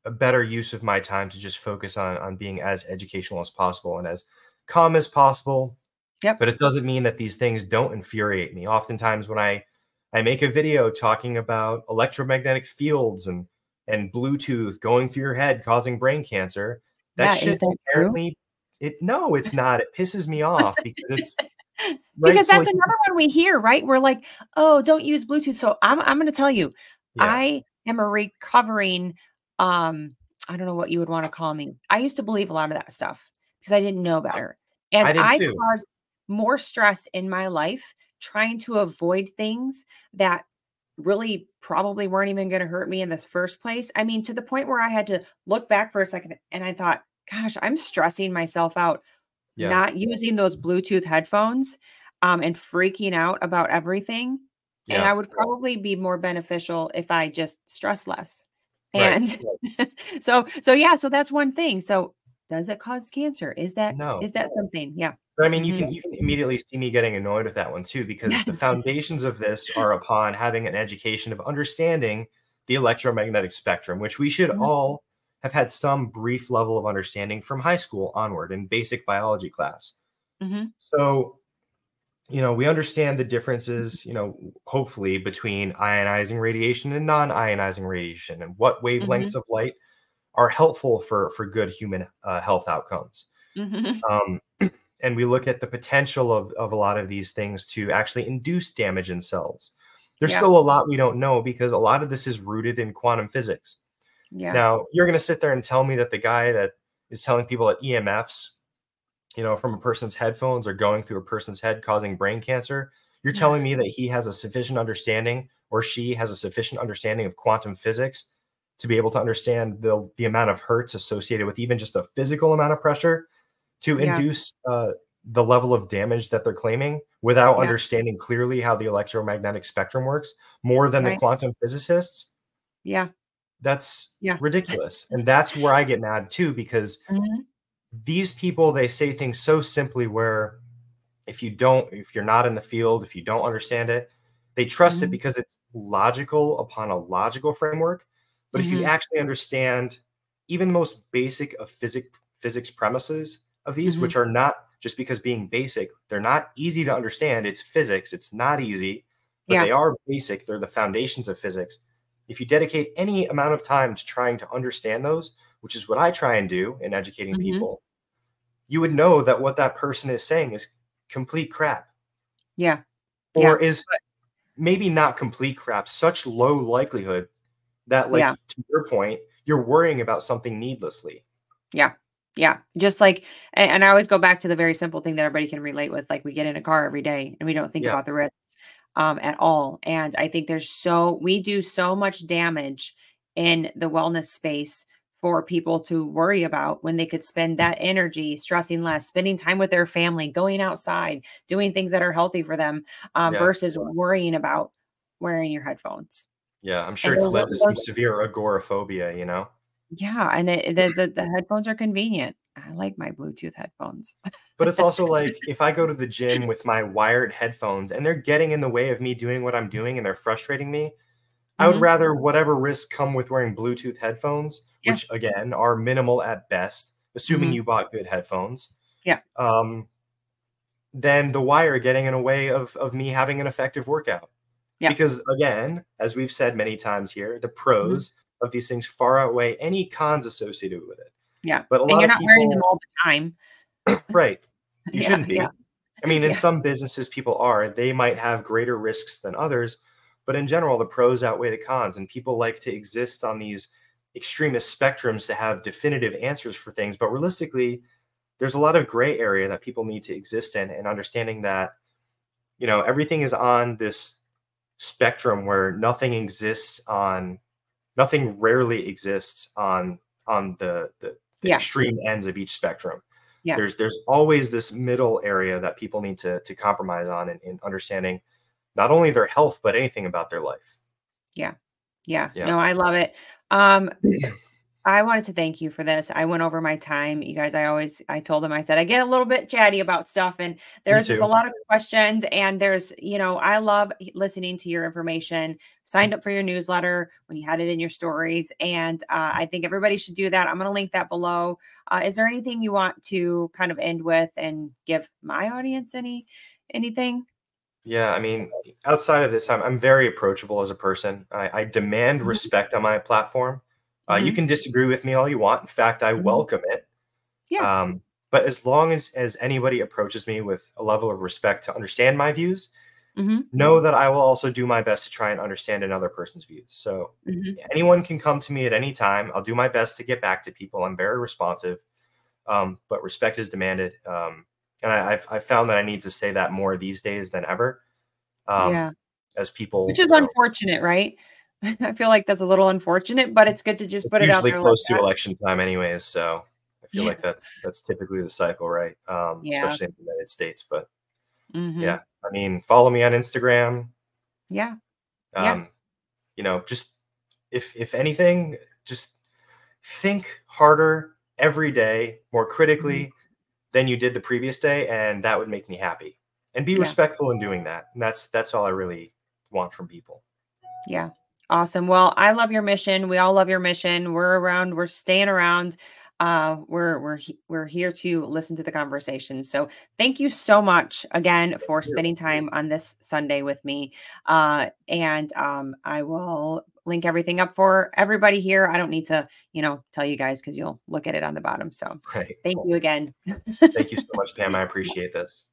a better use of my time to just focus on being as educational as possible and as calm as possible. Yep. But it doesn't mean that these things don't infuriate me. Oftentimes when I make a video talking about electromagnetic fields and and Bluetooth going through your head causing brain cancer. That Yeah, is shit that true? inherently, no, it's not. It pisses me off because it's right. Because So that's like, another one we hear, right? We're like, "Oh, don't use Bluetooth." So I'm gonna tell you, yeah, I am a recovering, I don't know what you would wanna call me. I used to believe a lot of that stuff because I didn't know better. And I did I too. caused more stress in my life trying to avoid things that really probably weren't even gonna hurt me in this first place. I mean, to the point where I had to look back for a second and I thought, "Gosh, I'm stressing myself out Yeah, not using those Bluetooth headphones, and freaking out about everything, and yeah, I would probably be more beneficial if I just stress less. right. And so yeah, so that's one thing. So does it cause cancer? No. Is that something? Yeah. But I mean, Mhm. you can immediately see me getting annoyed with that one too, because the Yes. foundations of this are upon having an education of understanding the electromagnetic spectrum, which we should Mhm, all have had some brief level of understanding from high school onward in basic biology class. mhm. So, we understand the differences, hopefully between ionizing radiation and non-ionizing radiation and what wavelengths Mhm, of light are helpful for good human health outcomes. mhm. Um, and we look at the potential of a lot of these things to actually induce damage in cells. There's Yeah, still a lot we don't know because a lot of this is rooted in quantum physics. yeah, Now, you're going to sit there and tell me that the guy that is telling people that EMFs, from a person's headphones are going through a person's head causing brain cancer, you're telling me that he has a sufficient understanding or she has a sufficient understanding of quantum physics to be able to understand the amount of hertz associated with even just a physical amount of pressure to yeah, induce the level of damage that they're claiming without yeah, understanding clearly how the electromagnetic spectrum works more than the right. quantum physicists. Yeah, That's yeah. ridiculous. And that's where I get mad too, because Mhm, these people, they say things so simply where if you're not in the field, if you don't understand it, they trust it mhm, because it's logical upon a logical framework. But if you mhm, actually understand even the most basic of physics premises of these, mhm. which are not just because being basic, they're not easy to understand. It's physics, it's not easy, but Yeah, they are basic. They're the foundations of physics. If you dedicate any amount of time to trying to understand those, which is what I try and do in educating mhm. people, you would know that what that person is saying is complete crap, Yeah, yeah, or is maybe not complete crap, such low likelihood that, like, yeah. to your point, you're worrying about something needlessly. Yeah. Yeah. Just like and I always go back to the very simple thing that everybody can relate with, like, we get in a car every day and we don't think Yeah, about the risks, at all, and I think we do so much damage in the wellness space for people to worry about when they could spend that energy stressing less, spending time with their family, going outside, doing things that are healthy for them, yeah, versus worrying about wearing your headphones. yeah, I'm sure And it's led to some severe agoraphobia. yeah, and the headphones are convenient. I like my Bluetooth headphones. But it's also like, if I go to the gym with my wired headphones and they're getting in the way of me doing what I'm doing and they're frustrating me, I would Mhm. rather whatever risks come with wearing Bluetooth headphones, Yeah. which again are minimal at best, assuming Mhm. you bought good headphones, Yeah. um, than the wire getting in a way of me having an effective workout. Yeah. Because again, as we've said many times here, the Mhm. pros of these things far outweigh any cons associated with it. Yeah. But a And lot you're of not wearing them people, all the time. right, you Yeah, shouldn't yeah, be. I mean, in yeah. some businesses, people are. They might have greater risks than others, but in general, the pros outweigh the cons, and people like to exist on these extremist spectrums to have definitive answers for things. But realistically, there's a lot of gray area that people need to exist in, and understanding that, everything is on this spectrum where nothing rarely exists on the Yeah, extreme ends of each spectrum. yeah, There's always this middle area that people need to compromise on in understanding not only their health but anything about their life. yeah, yeah. Yeah. No, I love it. Um, I wanted to thank you for this. I went over my time. You guys, I told them, I said, I get a little bit chatty about stuff and Me there's just a too. lot of questions and I love listening to your information. Signed up for your newsletter when you had it in your stories. And I think everybody should do that. I'm going to link that below. Is there anything you want to kind of end with and give my audience anything? Yeah, I mean, outside of this, I'm very approachable as a person. I demand Mhm. respect on my platform. You can disagree with me all you want. In fact, I Mhm. welcome it. Yeah. But as long as anybody approaches me with a level of respect to understand my views, Mhm. know that I will also do my best to try and understand another person's views. So Mhm. anyone can come to me at any time. I'll do my best to get back to people. I'm very responsive, but respect is demanded. And I've found that I need to say that more these days than ever. Um, Yeah. as Which people, is unfortunate, right? I feel like that's a little unfortunate, but it's good to just it's put it out usually there like close to that. election time, anyways. So I feel Yeah. like that's typically the cycle, right? Yeah. Especially in the United States. But yeah, Mhm. I mean, follow me on Instagram. Yeah. Yeah. Um, just if anything, just think harder every day, more Mhm. critically than you did the previous day, and that would make me happy. And be Yeah. respectful in doing that. And that's all I really want from people. Yeah. Awesome. Well, I love your mission. We all love your mission. We're around, we're staying around. We're here to listen to the conversation. So thank you so much again for You. spending time on this Sunday with me. And I will link everything up for everybody here. I don't need to, tell you guys because you'll look at it on the bottom. So Right. thank Cool. you again. Thank you so much, Pam. I appreciate this.